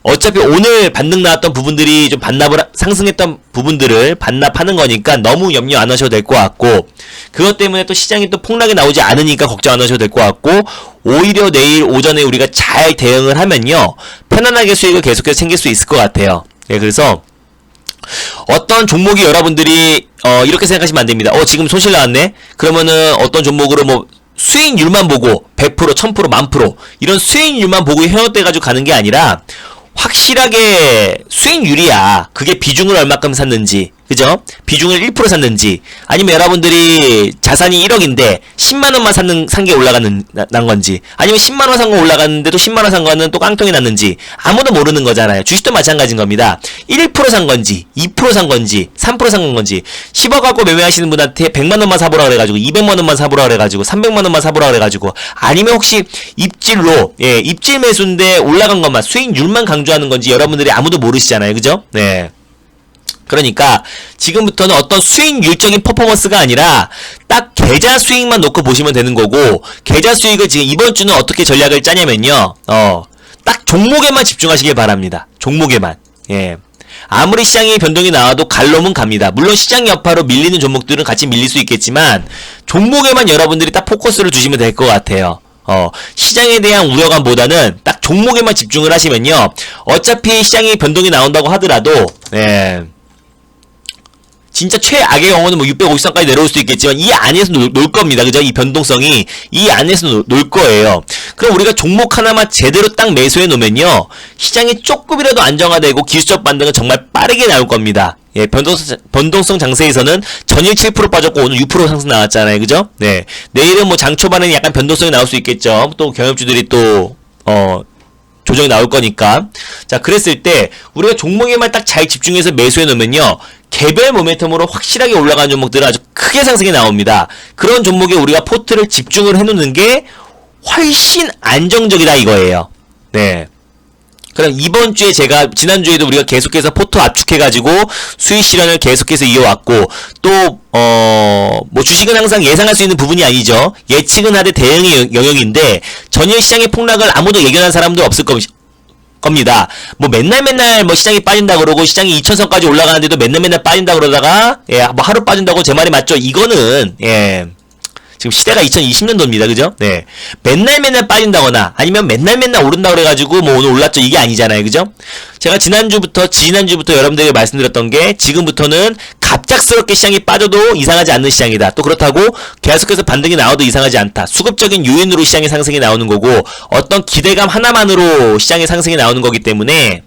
어차피 오늘 반등 나왔던 부분들이 좀 상승했던 부분들을 반납하는 거니까 너무 염려 안 하셔도 될 것 같고, 그것 때문에 또 시장이 또 폭락이 나오지 않으니까 걱정 안 하셔도 될 것 같고, 오히려 내일 오전에 우리가 잘 대응을 하면요, 편안하게 수익을 계속해서 챙길 수 있을 것 같아요. 예, 그래서 어떤 종목이 여러분들이 이렇게 생각하시면 안 됩니다. 지금 손실 나왔네? 그러면은 어떤 종목으로 뭐 수익률만 보고 100%, 1000%, 10,000% 이런 수익률만 보고 헤어떼가지고 가는 게 아니라 확실하게 수익률이야. 그게 비중을 얼마큼 샀는지, 그죠? 비중을 1% 샀는지, 아니면 여러분들이 자산이 1억인데 10만원만 산 게 난 건지, 아니면 10만원 산 거 올라갔는데도 10만원 산 거는 또 깡통이 났는지 아무도 모르는 거잖아요. 주식도 마찬가지인 겁니다. 1% 산 건지 2% 산 건지 3% 산 건지, 10억 갖고 매매하시는 분한테 100만원만 사보라 그래가지고 200만원만 사보라 그래가지고 300만원만 사보라 그래가지고, 아니면 혹시 입질로, 예, 입질 매수인데 올라간 것만 수익률만 강조하는 건지 여러분들이 아무도 모르시잖아요. 그죠? 네. 그러니까 지금부터는 어떤 수익률적인 퍼포먼스가 아니라 딱 계좌 수익만 놓고 보시면 되는 거고, 계좌 수익을 지금 이번 주는 어떻게 전략을 짜냐면요, 딱 종목에만 집중하시길 바랍니다. 종목에만. 예. 아무리 시장이 변동이 나와도 갈 놈은 갑니다. 물론 시장 여파로 밀리는 종목들은 같이 밀릴 수 있겠지만 종목에만 여러분들이 딱 포커스를 주시면 될 것 같아요. 시장에 대한 우려감보다는 딱 종목에만 집중을 하시면요, 어차피 시장이 변동이 나온다고 하더라도, 예, 진짜 최악의 경우는 뭐 650선까지 내려올 수도 있겠지만 이 안에서 놀 겁니다. 그죠? 이 변동성이 이 안에서 놀 거예요. 그럼 우리가 종목 하나만 제대로 딱 매수해 놓으면요, 시장이 조금이라도 안정화되고 기술적 반등은 정말 빠르게 나올 겁니다. 예, 변동성 장세에서는 전일 7% 빠졌고 오늘 6% 상승 나왔잖아요. 그죠? 네. 내일은 뭐 장 초반에는 약간 변동성이 나올 수 있겠죠. 또 경협주들이 또 조정이 나올 거니까. 자, 그랬을 때 우리가 종목에만 딱 잘 집중해서 매수해 놓으면요, 개별 모멘텀으로 확실하게 올라가는 종목들은 아주 크게 상승이 나옵니다. 그런 종목에 우리가 포트를 집중을 해 놓는 게 훨씬 안정적이다 이거예요. 네. 그럼 이번 주에 제가 지난주에도 우리가 계속해서 포트 압축해가지고 수익 실현을 계속해서 이어왔고, 또 뭐 주식은 항상 예상할 수 있는 부분이 아니죠. 예측은 하되 대응의 영역인데 전일 시장의 폭락을 아무도 예견한 사람도 없을 겁니다. 뭐 맨날 뭐 시장이 빠진다 그러고 시장이 2000선까지 올라가는데도 맨날 빠진다 그러다가, 예, 뭐 하루 빠진다고 제 말이 맞죠? 이거는, 예, 지금 시대가 2020년도입니다. 그죠? 네. 맨날 빠진다거나 아니면 맨날 오른다 그래가지고 뭐 오늘 올랐죠, 이게 아니잖아요. 그죠? 제가 지난주부터 여러분들에게 말씀드렸던 게, 지금부터는 갑작스럽게 시장이 빠져도 이상하지 않는 시장이다. 또 그렇다고 계속해서 반등이 나와도 이상하지 않다. 수급적인 요인으로 시장의 상승이 나오는 거고, 어떤 기대감 하나만으로 시장의 상승이 나오는 거기 때문에,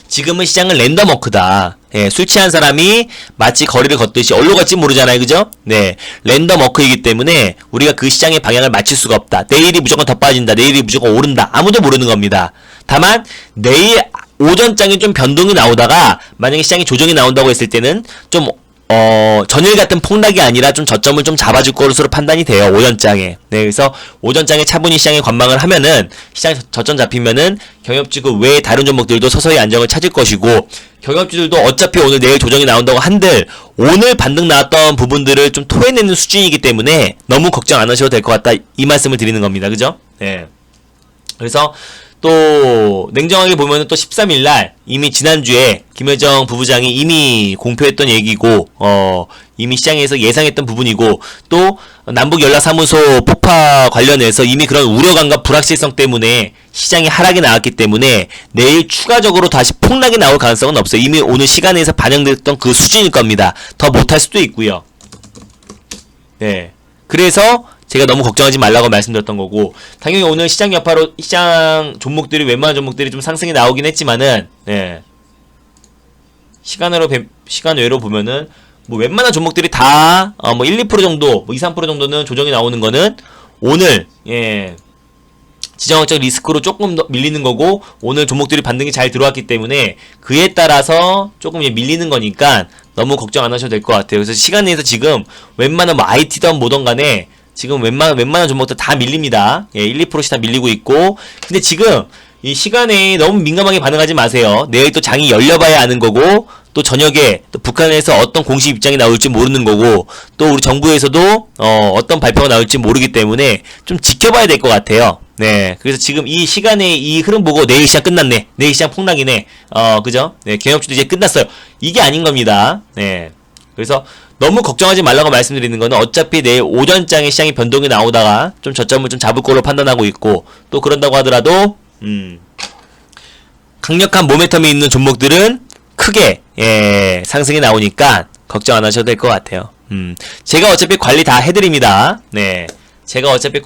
지금은 시장은 랜덤워크다. 예, 술 취한 사람이 마치 거리를 걷듯이 어디로 갈지 모르잖아요. 그죠? 네. 랜덤워크이기 때문에 우리가 그 시장의 방향을 맞출 수가 없다. 내일이 무조건 더 빠진다. 내일이 무조건 오른다. 아무도 모르는 겁니다. 다만 내일 오전장에 좀 변동이 나오다가 만약에 시장이 조정이 나온다고 했을 때는 좀 전일 같은 폭락이 아니라 좀 저점을 좀 잡아줄 것으로 판단이 돼요, 오전장에. 네, 그래서 오전장에 차분히 시장에 관망을 하면은, 시장 저점 잡히면은 경협주 그 외에 다른 종목들도 서서히 안정을 찾을 것이고, 경협주들도 어차피 오늘 내일 조정이 나온다고 한들 오늘 반등 나왔던 부분들을 좀 토해내는 수준이기 때문에 너무 걱정 안 하셔도 될 것 같다, 이 말씀을 드리는 겁니다. 그죠? 네. 그래서 또 냉정하게 보면은 또 13일날 이미 지난주에 김여정 부부장이 이미 공표했던 얘기고, 이미 시장에서 예상했던 부분이고, 또 남북연락사무소 폭파 관련해서 이미 그런 우려감과 불확실성 때문에 시장이 하락이 나왔기 때문에 내일 추가적으로 다시 폭락이 나올 가능성은 없어요. 이미 오늘 시간에서 반영됐던 그 수준일 겁니다. 더 못할 수도 있고요. 네. 그래서 제가 너무 걱정하지 말라고 말씀드렸던 거고, 당연히 오늘 시장 여파로 시장 종목들이, 웬만한 종목들이 좀 상승이 나오긴 했지만은, 네, 시간 외로 보면은 뭐 웬만한 종목들이 다 뭐 1, 2% 정도, 뭐 2, 3% 정도는 조정이 나오는 거는 오늘, 예, 지정학적 리스크로 조금 더 밀리는 거고, 오늘 종목들이 반등이 잘 들어왔기 때문에 그에 따라서 조금 밀리는 거니까 너무 걱정 안 하셔도 될 것 같아요. 그래서 시간 내에서 지금 웬만한 뭐 IT든 뭐든 간에 지금 웬만한 종목들 다 밀립니다. 예, 1, 2%씩 다 밀리고 있고. 근데 지금 이 시간에 너무 민감하게 반응하지 마세요. 내일 또 장이 열려봐야 아는 거고, 또 저녁에 또 북한에서 어떤 공식 입장이 나올지 모르는 거고, 또 우리 정부에서도 어떤 발표가 나올지 모르기 때문에 좀 지켜봐야 될 것 같아요. 네, 그래서 지금 이 시간에 이 흐름 보고 내일 시장 끝났네, 내일 시장 폭락이네, 그죠? 네, 개업주도 이제 끝났어요. 이게 아닌 겁니다. 네, 그래서 너무 걱정하지 말라고 말씀드리는 거는, 어차피 내일 오전장에 시장이 변동이 나오다가 좀 저점을 좀 잡을 걸로 판단하고 있고, 또 그런다고 하더라도 강력한 모멘텀이 있는 종목들은 크게 상승이 나오니까 걱정 안 하셔도 될 것 같아요. 제가 어차피 관리 다 해드립니다. 네, 제가 어차피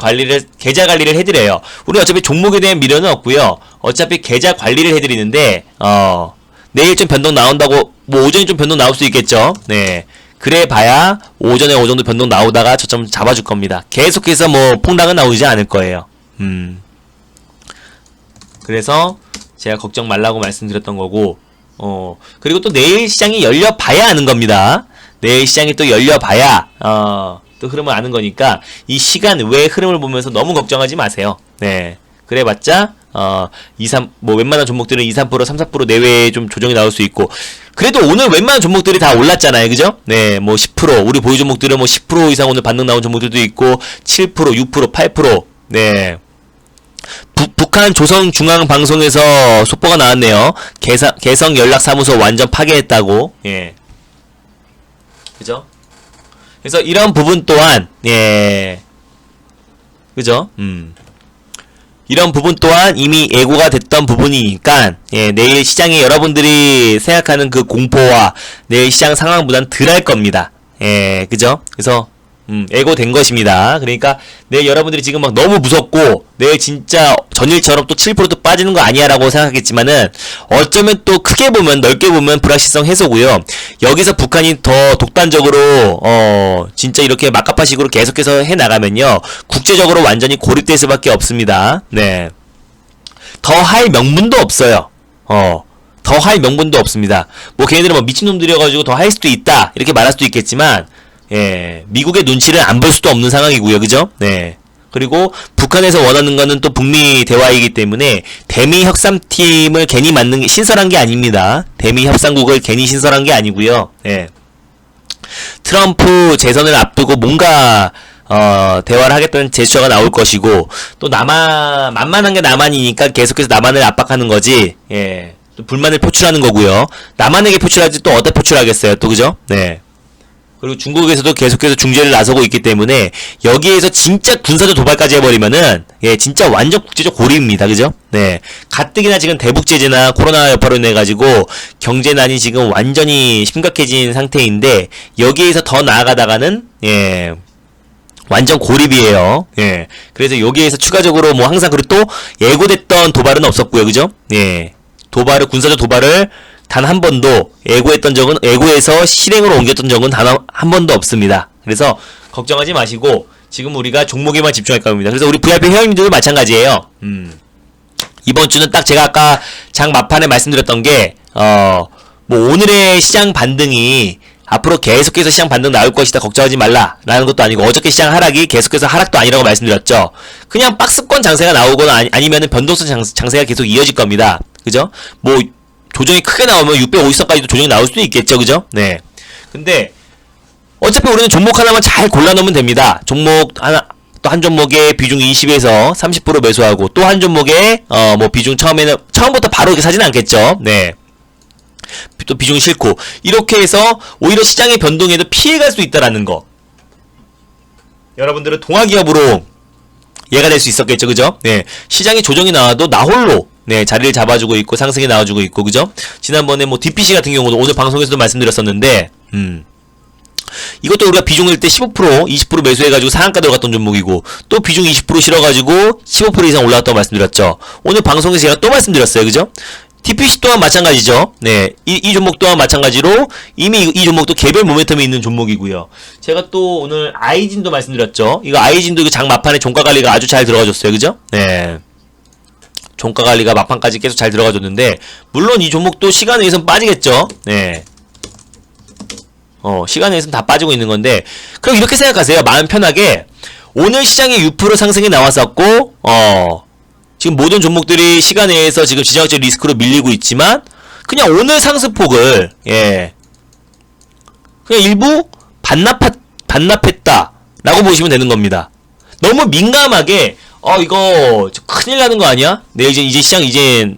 계좌 관리를 해드려요. 우리 어차피 종목에 대한 미련은 없고요. 어차피 계좌 관리를 해드리는데, 내일 좀 변동 나온다고, 뭐 오전에 좀 변동 나올 수 있겠죠. 네, 그래 봐야 오전에 어느 정도 변동 나오다가 저점 잡아줄 겁니다. 계속해서 뭐 폭락은 나오지 않을 거예요. 그래서 제가 걱정 말라고 말씀드렸던 거고, 그리고 또 내일 시장이 열려봐야 아는 겁니다. 내일 시장이 또 열려봐야 또 흐름을 아는 거니까 이 시간 외의 흐름을 보면서 너무 걱정하지 마세요. 네, 그래봤자 뭐 웬만한 종목들은 2, 3%, 3, 4% 내외에 좀 조정이 나올 수 있고, 그래도 오늘 웬만한 종목들이 다 올랐잖아요, 그죠? 네, 뭐 10%, 우리 보유 종목들은 뭐 10% 이상 오늘 반등 나온 종목들도 있고, 7%, 6%, 8%. 네, 북한 조선중앙방송에서 속보가 나왔네요. 개성연락사무소 완전 파괴했다고. 예, 그죠? 그래서 이런 부분 또한, 예, 그죠? 이런 부분 또한 이미 예고가 됐던 부분이니까, 예, 내일 시장에 여러분들이 생각하는 그 공포와 내일 시장 상황보다는 덜 할 겁니다. 예, 그죠? 그래서 예고된 것입니다. 그러니까 내일 여러분들이 지금 막 너무 무섭고 내일 진짜 전일처럼 또 7%도 빠지는 거 아니야 라고 생각하겠지만은, 어쩌면 또 크게 보면, 넓게 보면 불확실성 해소고요. 여기서 북한이 더 독단적으로 진짜 이렇게 막가파식으로 계속해서 해나가면요, 국제적으로 완전히 고립될 수밖에 없습니다. 네, 더 할 명분도 없어요. 더 할 명분도 없습니다. 뭐 걔네들은 뭐 미친놈들이어가지고 더 할 수도 있다 이렇게 말할 수도 있겠지만, 예, 미국의 눈치를 안 볼 수도 없는 상황이고요, 그죠? 네. 그리고 북한에서 원하는 거는 또 북미 대화이기 때문에 대미 협상팀을 괜히 만든 게 신설한 게 아닙니다. 대미 협상국을 괜히 신설한 게 아니고요. 예. 트럼프 재선을 앞두고 뭔가 대화를 하겠다는 제스처가 나올 것이고, 또 만만한 게 남한이니까 계속해서 남한을 압박하는 거지. 예. 또 불만을 표출하는 거고요. 남한에게 표출하지 또 어디다 표출하겠어요, 또, 그죠? 네. 그리고 중국에서도 계속해서 중재를 나서고 있기 때문에 여기에서 진짜 군사적 도발까지 해버리면은, 예, 진짜 완전 국제적 고립입니다. 그죠? 네. 가뜩이나 지금 대북 제재나 코로나 여파로 인해 가지고 경제난이 지금 완전히 심각해진 상태인데, 여기에서 더 나아가다가는, 예, 완전 고립이에요. 예. 그래서 여기에서 추가적으로 뭐 항상, 그리고 또 예고됐던 도발은 없었고요. 그죠? 예. 군사적 도발을 단 한 번도 예고해서 실행으로 옮겼던 적은 단 한 번도 없습니다. 그래서 걱정하지 마시고 지금 우리가 종목에만 집중할 겁니다. 그래서 우리 VIP 회원님들도 마찬가지예요. 이번 주는 딱 제가 아까 장 막판에 말씀드렸던 게, 뭐 오늘의 시장 반등이 앞으로 계속해서 시장 반등 나올 것이다, 걱정하지 말라 라는 것도 아니고, 어저께 시장 하락이 계속해서 하락도 아니라고 말씀드렸죠. 그냥 박스권 장세가 나오거나 아니면은 변동성 장세가 계속 이어질 겁니다. 그죠? 뭐 조정이 크게 나오면 650선까지도 조정이 나올 수도 있겠죠, 그죠? 네. 근데 어차피 우리는 종목 하나만 잘 골라놓으면 됩니다. 종목 하나, 또 한 종목에 비중 20에서 30% 매수하고, 또 한 종목에 뭐 비중 처음부터 바로 이렇게 사지는 않겠죠. 네. 또 비중 싫고, 이렇게 해서 오히려 시장의 변동에도 피해갈 수 있다라는 거, 여러분들은 동아기업으로 이해가 될 수 있었겠죠, 그죠? 네. 시장에 조정이 나와도 나 홀로, 네, 자리를 잡아주고 있고 상승이 나와주고 있고, 그죠? 지난번에 뭐 DPC 같은 경우도 오늘 방송에서도 말씀드렸었는데, 이것도 우리가 비중일 때 15%, 20% 매수해가지고 상한가 들어갔던 종목이고, 또 비중 20% 실어가지고 15% 이상 올라갔다고 말씀드렸죠. 오늘 방송에서 제가 또 말씀드렸어요, 그죠? TPC 또한 마찬가지죠. 네, 이 종목 또한 마찬가지로 이미 이 종목도 개별 모멘텀이 있는 종목이고요. 제가 또 오늘 아이진도 말씀드렸죠. 이거 아이진도 장 막판에 종가 관리가 아주 잘 들어가줬어요, 그죠? 네. 종가 관리가 막판까지 계속 잘 들어가줬는데, 물론 이 종목도 시간에 의해서는 빠지겠죠. 네. 시간에 의해서는 다 빠지고 있는 건데, 그럼 이렇게 생각하세요. 마음 편하게. 오늘 시장에 6% 상승이 나왔었고, 지금 모든 종목들이 시간에 의해서 지금 지정학적 리스크로 밀리고 있지만, 그냥 오늘 상승폭을, 예. 그냥 일부 반납했다라고 보시면 되는 겁니다. 너무 민감하게, 이거 큰일 나는 거 아니야? 네, 이제 시장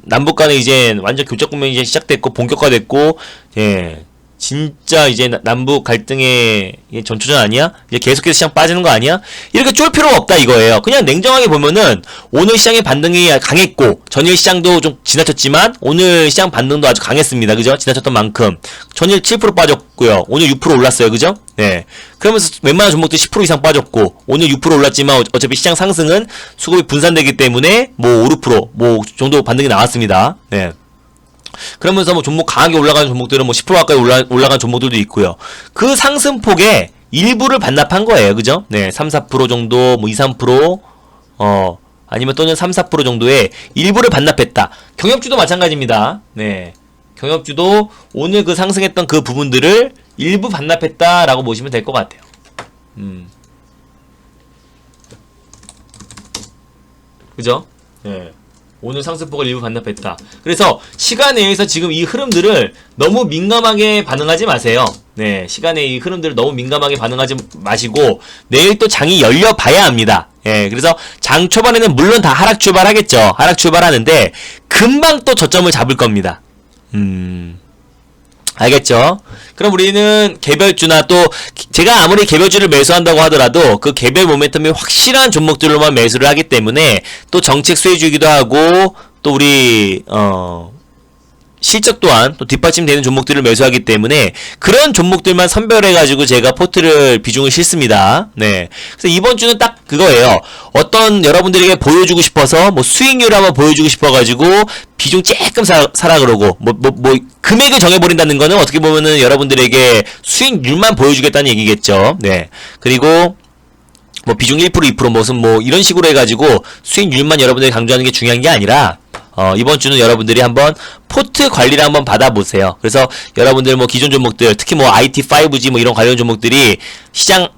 남북 간에 완전 교착 국면이 시작됐고 본격화됐고, 예. 진짜 이제 남북 갈등의 전초전 아니야? 이제 계속해서 시장 빠지는 거 아니야? 이렇게 쫄 필요가 없다 이거예요. 그냥 냉정하게 보면은 오늘 시장의 반등이 강했고 전일 시장도 좀 지나쳤지만 오늘 시장 반등도 아주 강했습니다. 그죠? 지나쳤던 만큼 전일 7% 빠졌고요. 오늘 6% 올랐어요. 그죠? 네. 그러면서 웬만한 종목들이 10% 이상 빠졌고 오늘 6% 올랐지만 어차피 시장 상승은 수급이 분산되기 때문에 뭐 5% 뭐 정도 반등이 나왔습니다. 네. 그러면서 뭐 종목 강하게 올라가는 종목들은 뭐 10% 가까이 올라간 종목들도 있고요. 그 상승폭에 일부를 반납한 거예요. 그죠? 네. 3, 4% 정도, 뭐 2, 3%, 아니면 또는 3, 4% 정도의 일부를 반납했다. 경협주도 마찬가지입니다. 네. 경협주도 오늘 그 상승했던 그 부분들을 일부 반납했다라고 보시면 될 것 같아요. 그죠? 네. 오늘 상승폭을 일부 반납했다. 그래서 시간에 의해서 지금 이 흐름들을 너무 민감하게 반응하지 마세요. 네, 시간에 이 흐름들을 너무 민감하게 반응하지 마시고 내일 또 장이 열려봐야 합니다. 예, 그래서 장 초반에는 물론 다 하락 출발하겠죠. 하락 출발하는데 금방 또 저점을 잡을 겁니다. 알겠죠? 그럼 우리는 개별주나 또 제가 아무리 개별주를 매수한다고 하더라도 그 개별 모멘텀이 확실한 종목들로만 매수를 하기 때문에 또 정책 수혜주이기도 하고 또 우리 실적 또한 또 뒷받침되는 종목들을 매수하기 때문에 그런 종목들만 선별해가지고 제가 포트를 비중을 싣습니다. 네. 그래서 이번 주는 딱 그거예요. 어떤 여러분들에게 보여주고 싶어서 뭐 수익률 한번 보여주고 싶어가지고 비중 조금 사라 그러고 뭐 금액을 정해버린다는 거는 어떻게 보면은 여러분들에게 수익률만 보여주겠다는 얘기겠죠. 네. 그리고 뭐 비중 1% 2% 무슨 뭐 이런 식으로 해가지고 수익률만 여러분들이 강조하는 게 중요한 게 아니라 이번 주는 여러분들이 한번 포트 관리를 한번 받아보세요. 그래서 여러분들 뭐 기존 종목들, 특히 뭐 IT, 5G 뭐 이런 관련 종목들이 시장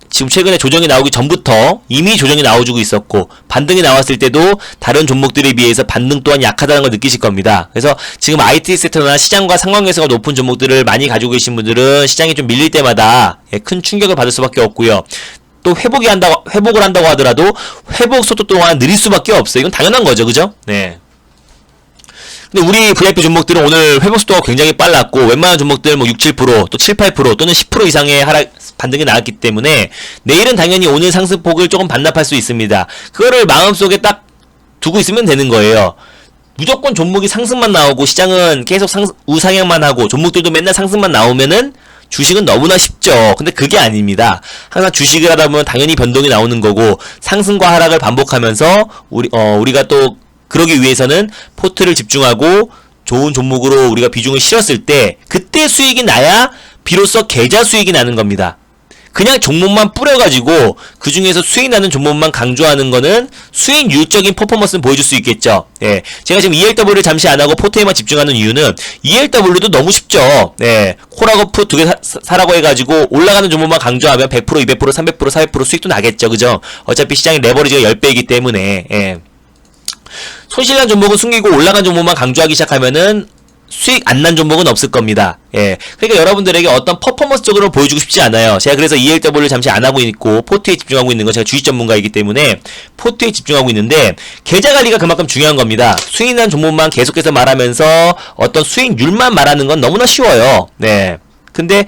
지금 최근에 조정이 나오기 전부터 이미 조정이 나와주고 있었고 반등이 나왔을 때도 다른 종목들에 비해서 반등 또한 약하다는 걸 느끼실 겁니다. 그래서 지금 IT 섹터나 시장과 상관계수가 높은 종목들을 많이 가지고 계신 분들은 시장이 좀 밀릴 때마다 큰 충격을 받을 수밖에 없고요. 또 회복을 한다고 하더라도 회복 속도 또한 느릴 수밖에 없어요. 이건 당연한 거죠. 그죠? 네. 근데 우리 VIP 종목들은 오늘 회복 속도가 굉장히 빨랐고 웬만한 종목들 뭐 6, 7% 또 7, 8% 또는 10% 이상의 반등이 나왔기 때문에 내일은 당연히 오늘 상승폭을 조금 반납할 수 있습니다. 그거를 마음속에 딱 두고 있으면 되는 거예요. 무조건 종목이 상승만 나오고 시장은 계속 우상향만 하고 종목들도 맨날 상승만 나오면은 주식은 너무나 쉽죠. 근데 그게 아닙니다. 항상 주식을 하다 보면 당연히 변동이 나오는 거고 상승과 하락을 반복하면서 우리가 또 그러기 위해서는 포트를 집중하고 좋은 종목으로 우리가 비중을 실었을 때 그때 수익이 나야 비로소 계좌 수익이 나는 겁니다. 그냥 종목만 뿌려가지고 그 중에서 수익 나는 종목만 강조하는 거는 수익률적인 퍼포먼스는 보여줄 수 있겠죠. 예. 제가 지금 ELW를 잠시 안 하고 포트에만 집중하는 이유는 ELW도 너무 쉽죠. 예. 콜하고 풋 두 개 사라고 해가지고 올라가는 종목만 강조하면 100%, 200%, 300%, 400% 수익도 나겠죠. 그죠? 어차피 시장의 레버리지가 10배이기 때문에, 예. 손실난 종목은 숨기고 올라간 종목만 강조하기 시작하면은 수익 안 난 종목은 없을 겁니다. 예. 그러니까 여러분들에게 어떤 퍼포먼스적으로 보여주고 싶지 않아요. 제가 그래서 ELW를 잠시 안 하고 있고 포트에 집중하고 있는 건 제가 주식 전문가이기 때문에 포트에 집중하고 있는데 계좌 관리가 그만큼 중요한 겁니다. 수익 난 종목만 계속해서 말하면서 어떤 수익률만 말하는 건 너무나 쉬워요. 네. 근데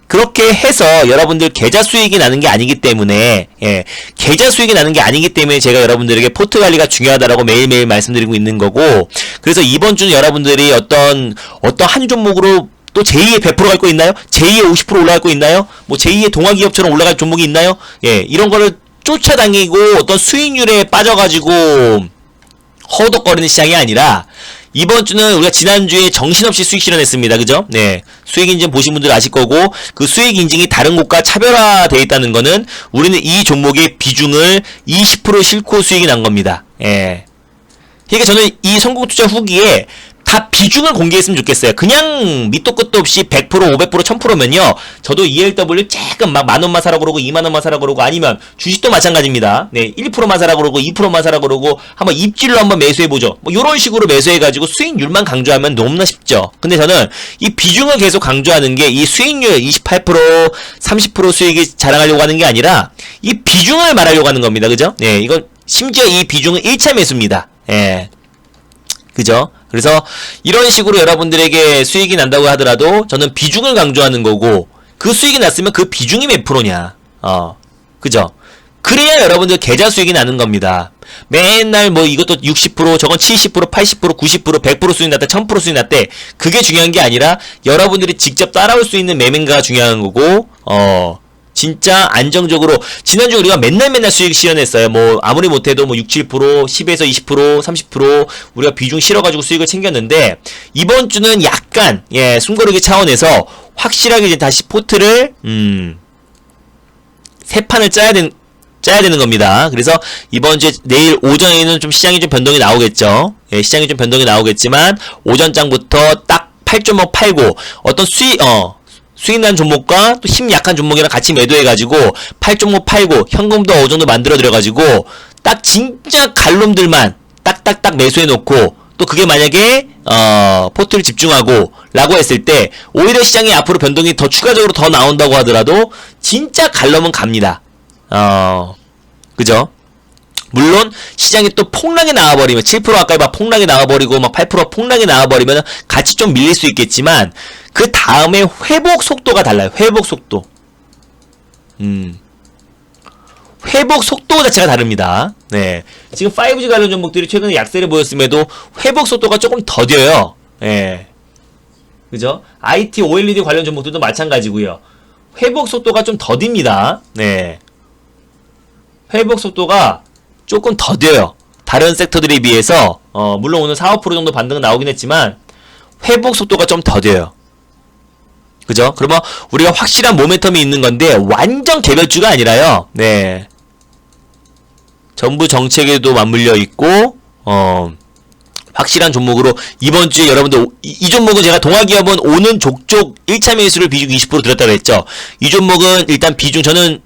그렇게 해서 여러분들 계좌 수익이 나는 게 아니기 때문에 계좌 수익이 나는 게 아니기 때문에 제가 여러분들에게 포트 관리가 중요하다라고 매일매일 말씀드리고 있는 거고 그래서 이번 주는 여러분들이 어떤 한 종목으로 또 제2의 100% 갈 거 있나요? 제2의 50% 올라갈 거 있나요? 뭐 제2의 동아기업처럼 올라갈 종목이 있나요? 예, 이런 거를 쫓아다니고 어떤 수익률에 빠져가지고 허덕거리는 시장이 아니라 이번 주는 우리가 지난주에 정신없이 수익 실현했습니다. 그죠? 네. 수익 인증 보신 분들 아실 거고, 그 수익 인증이 다른 곳과 차별화되어 있다는 거는 우리는 이 종목의 비중을 20% 싣고 수익이 난 겁니다. 예. 그러니까 저는 이 성공투자 후기에 다 비중을 공개했으면 좋겠어요. 그냥 밑도 끝도 없이 100%, 500%, 1000%면요. 저도 ELW 조금 막 10,000원만 사라고 그러고 20,000원만 사라고 그러고 아니면 주식도 마찬가지입니다. 네, 1%만 사라고 그러고 2%만 사라고 그러고 한번 입질로 한번 매수해보죠. 뭐 요런 식으로 매수해가지고 수익률만 강조하면 너무나 쉽죠. 근데 저는 이 비중을 계속 강조하는 게 이 수익률 28%, 30% 수익이 자랑하려고 하는 게 아니라 이 비중을 말하려고 하는 겁니다. 그죠? 네, 이건 심지어 이 비중은 1차 매수입니다. 예. 그죠? 그래서 이런 식으로 여러분들에게 수익이 난다고 하더라도 저는 비중을 강조하는 거고 그 수익이 났으면 그 비중이 몇 프로냐. 그죠? 그래야 여러분들 계좌 수익이 나는 겁니다. 맨날 뭐 이것도 60%, 저건 70%, 80%, 90%, 100% 수익 났다, 1000% 수익 났대. 그게 중요한 게 아니라 여러분들이 직접 따라올 수 있는 매매가가 중요한 거고, 진짜 안정적으로 지난주 우리가 맨날 수익 실현했어요. 뭐 아무리 못해도 뭐 6, 7%, 10에서 20%, 30% 우리가 비중 실어가지고 수익을 챙겼는데 이번 주는 약간 숨고르기 차원에서 확실하게 이제 다시 포트를 새 판을 짜야 되는 겁니다. 그래서 이번 주에 내일 오전에는 좀 시장이 좀 변동이 나오겠죠. 시장이 좀 변동이 나오겠지만 오전장부터 딱 8.5 팔고 어떤 수익 난 종목과 또 힘 약한 종목이랑 같이 매도해가지고 8.5 팔고 현금도 어느 정도 만들어드려가지고 딱 진짜 갈놈들만 딱딱딱 매수해놓고 또 그게 만약에 포트를 집중하고 라고 했을 때 오히려 시장이 앞으로 변동이 더 추가적으로 더 나온다고 하더라도 진짜 갈놈은 갑니다. 그죠? 물론 시장이 또 폭락이 나와버리면 7% 가까이 막 폭락이 나와버리고 막 8% 폭락이 나와버리면 같이 좀 밀릴 수 있겠지만 그 다음에 회복 속도가 달라요. 회복 속도. 회복 속도 자체가 다릅니다. 네. 지금 5G 관련 종목들이 최근에 약세를 보였음에도 회복 속도가 조금 더뎌요. 네. 그죠? IT, OLED 관련 종목들도 마찬가지고요. 회복 속도가 좀 더딥니다. 네. 회복 속도가 조금 더뎌요. 다른 섹터들에 비해서 물론 오늘 4, 5% 정도 반등은 나오긴 했지만 회복 속도가 좀 더뎌요. 그죠? 그러면 우리가 확실한 모멘텀이 있는 건데 완전 개별주가 아니라요. 네. 전부 정책에도 맞물려 있고 확실한 종목으로 이번 주에 여러분들 이 종목은 제가 동아기업은 오는 족족 1차 매수를 비중 20% 들었다고 했죠. 이 종목은 일단 비중 저는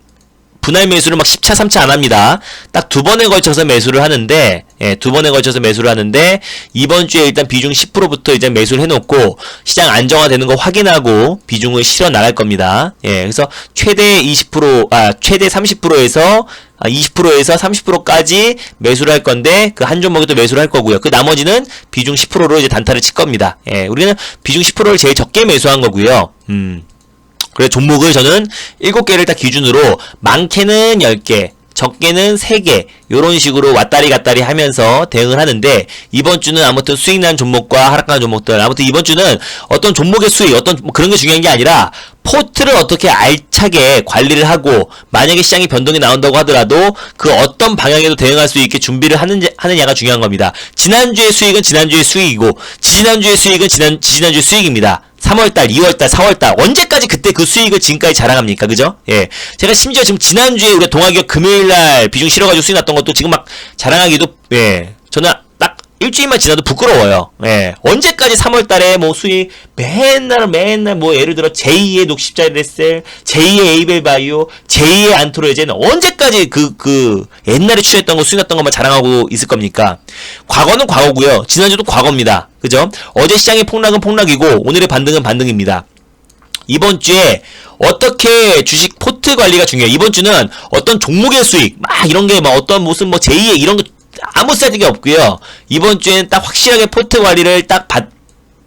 분할 매수를 막 10차, 3차 안 합니다. 딱 두 번에 걸쳐서 매수를 하는데, 두 번에 걸쳐서 매수를 하는데, 이번 주에 일단 비중 10%부터 이제 매수를 해놓고, 시장 안정화되는 거 확인하고, 비중을 실어 나갈 겁니다. 그래서 최대 20%, 최대 30%에서, 20%에서 30%까지 매수를 할 건데, 그 한 종목에 또 매수를 할 거고요. 그 나머지는 비중 10%로 이제 단타를 칠 겁니다. 우리는 비중 10%를 제일 적게 매수한 거고요. 그래서 종목을 저는 7개를 딱 기준으로 많게는 10개, 적게는 3개 요런 식으로 왔다리 갔다리 하면서 대응을 하는데 이번 주는 아무튼 수익난 종목과 하락한 종목들 아무튼 이번 주는 어떤 종목의 수익 어떤 뭐 그런 게 중요한 게 아니라 포트를 어떻게 알차게 관리를 하고 만약에 시장이 변동이 나온다고 하더라도 그 어떤 방향에도 대응할 수 있게 준비를 하느냐가 중요한 겁니다. 지난주의 수익은 지난주의 수익이고 지지난주의 수익은 지지난주의 수익입니다. 3월달, 2월달, 4월달 언제까지 그때 그 수익을 지금까지 자랑합니까? 그죠? 제가 심지어 지금 지난주에 우리가 동아기업 금요일날 비중 실어가지고 수익 났던 것도 지금 막 자랑하기도 저는 딱 일주일만 지나도 부끄러워요. 언제까지 3월달에 뭐 수익 맨날 뭐 예를 들어 제2의 녹십자 레셀, 제2의 에이벨 바이오, 제2의 안토로에제는 언제까지 그 옛날에 취했던 거 수익 났던 것만 자랑하고 있을 겁니까? 과거는 과거고요. 지난주도 과거입니다. 그죠? 어제 시장의 폭락은 폭락이고 오늘의 반등은 반등입니다. 이번 주에 어떻게 주식 포트 관리가 중요해요. 이번 주는 어떤 종목의 수익 막 이런 게 막 어떤 무슨 뭐 제2의 이런 거 아무 쓸데가 없고요. 이번 주에는 딱 확실하게 포트 관리를 딱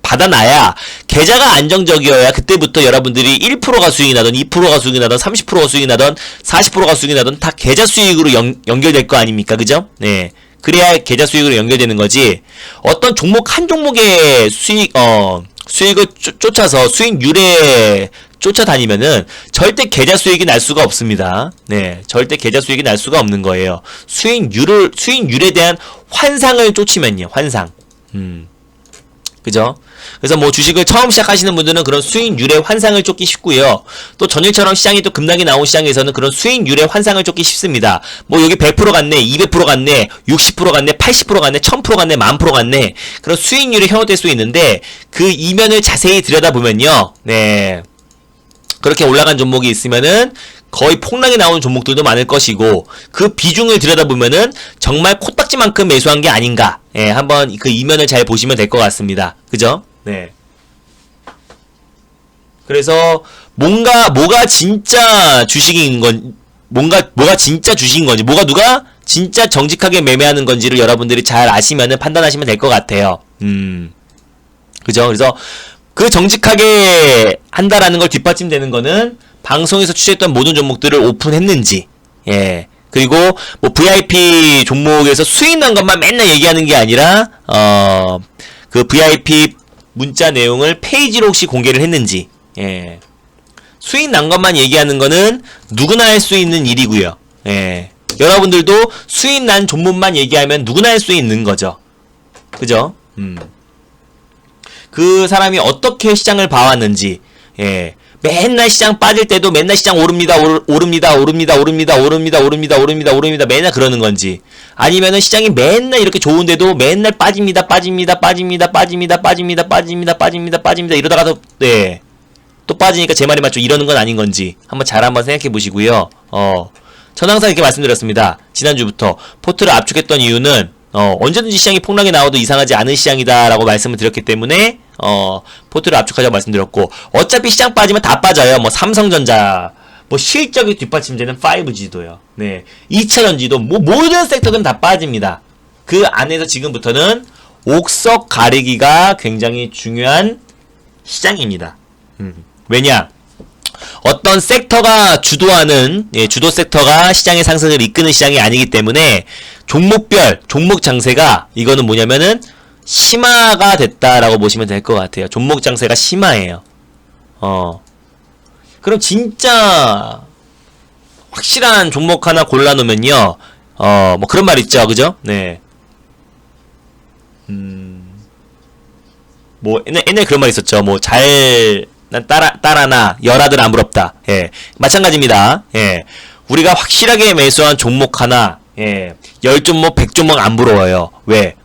받아놔야 계좌가 안정적이어야 그때부터 여러분들이 1%가 수익이 나든 2%가 수익이 나든 30%가 수익이 나든 40%가 수익이 나든 다 계좌 수익으로 연결될 거 아닙니까? 그죠? 네. 그래야 계좌 수익으로 연결되는 거지. 어떤 종목 한 종목의 수익을 쫓아서 수익률에 쫓아다니면은 절대 계좌 수익이 날 수가 없습니다. 네, 절대 계좌 수익이 날 수가 없는 거예요. 수익률에 대한 환상을 쫓으면요, 환상. 그죠? 그래서 뭐 주식을 처음 시작하시는 분들은 그런 수익률의 환상을 쫓기 쉽고요. 또 전일처럼 시장이 또 급락이 나온 시장에서는 그런 수익률의 환상을 쫓기 쉽습니다. 뭐 여기 100% 갔네, 200% 갔네, 60% 갔네, 80% 갔네, 1000% 갔네, 10,000% 갔네. 그런 수익률이 현혹될 수 있는데 그 이면을 자세히 들여다보면요. 네. 그렇게 올라간 종목이 있으면은 거의 폭락이 나오는 종목들도 많을 것이고 그 비중을 들여다보면은 정말 코딱지만큼 매수한 게 아닌가. 예, 한번 그 이면을 잘 보시면 될 것 같습니다. 그죠? 네. 그래서 뭐가 진짜 주식인 건 뭐가 진짜 주식인 건지 뭐가 누가 진짜 정직하게 매매하는 건지를 여러분들이 잘 아시면은 판단하시면 될 것 같아요. 그죠? 그래서 그 정직하게 한다라는 걸 뒷받침되는 거는 방송에서 추천했던 모든 종목들을 오픈했는지, 예. 그리고 뭐 VIP 종목에서 수익 난 것만 맨날 얘기하는 게 아니라 그 VIP 문자 내용을 페이지로 혹시 공개를 했는지, 예. 수익 난 것만 얘기하는 거는 누구나 할 수 있는 일이고요. 예. 여러분들도 수익 난 종목만 얘기하면 누구나 할 수 있는 거죠. 그죠? 그 사람이 어떻게 시장을 봐왔는지, 예. 맨날 시장 빠질 때도 맨날 시장 오릅니다, 오릅니다, 오릅니다, 오릅니다, 오릅니다, 오릅니다, 오릅니다, 오릅니다, 맨날 그러는 건지. 아니면은 시장이 맨날 이렇게 좋은데도 맨날 빠집니다, 빠집니다, 빠집니다, 빠집니다, 빠집니다, 빠집니다, 빠집니다, 빠집니다, 이러다가도, 네. 또 빠지니까 제 말이 맞죠? 이러는 건 아닌 건지. 한번 생각해 보시고요. 저는 항상 이렇게 말씀드렸습니다. 지난주부터. 포트를 압축했던 이유는, 언제든지 시장이 폭락이 나와도 이상하지 않은 시장이다라고 말씀을 드렸기 때문에, 포트를 압축하자고 말씀드렸고, 어차피 시장 빠지면 다 빠져요. 뭐, 삼성전자, 뭐, 실적이 뒷받침되는 5G도요. 네. 2차전지도, 뭐, 모든 섹터는 다 빠집니다. 그 안에서 지금부터는 옥석 가리기가 굉장히 중요한 시장입니다. 왜냐? 어떤 섹터가 주도하는, 예, 주도 섹터가 시장의 상승을 이끄는 시장이 아니기 때문에, 종목별, 종목 장세가, 이거는 뭐냐면은, 심화가 됐다라고 보시면 될 것 같아요. 종목 장세가 심화예요. 그럼 진짜 확실한 종목 하나 골라놓으면요. 뭐 그런 말 있죠, 그죠? 네. 뭐 옛날에 그런 말 있었죠. 뭐 난 따라나 열아들 안 부럽다. 예, 마찬가지입니다. 예, 우리가 확실하게 매수한 종목 하나, 예, 10종목, 100종목 안 부러워요. 왜?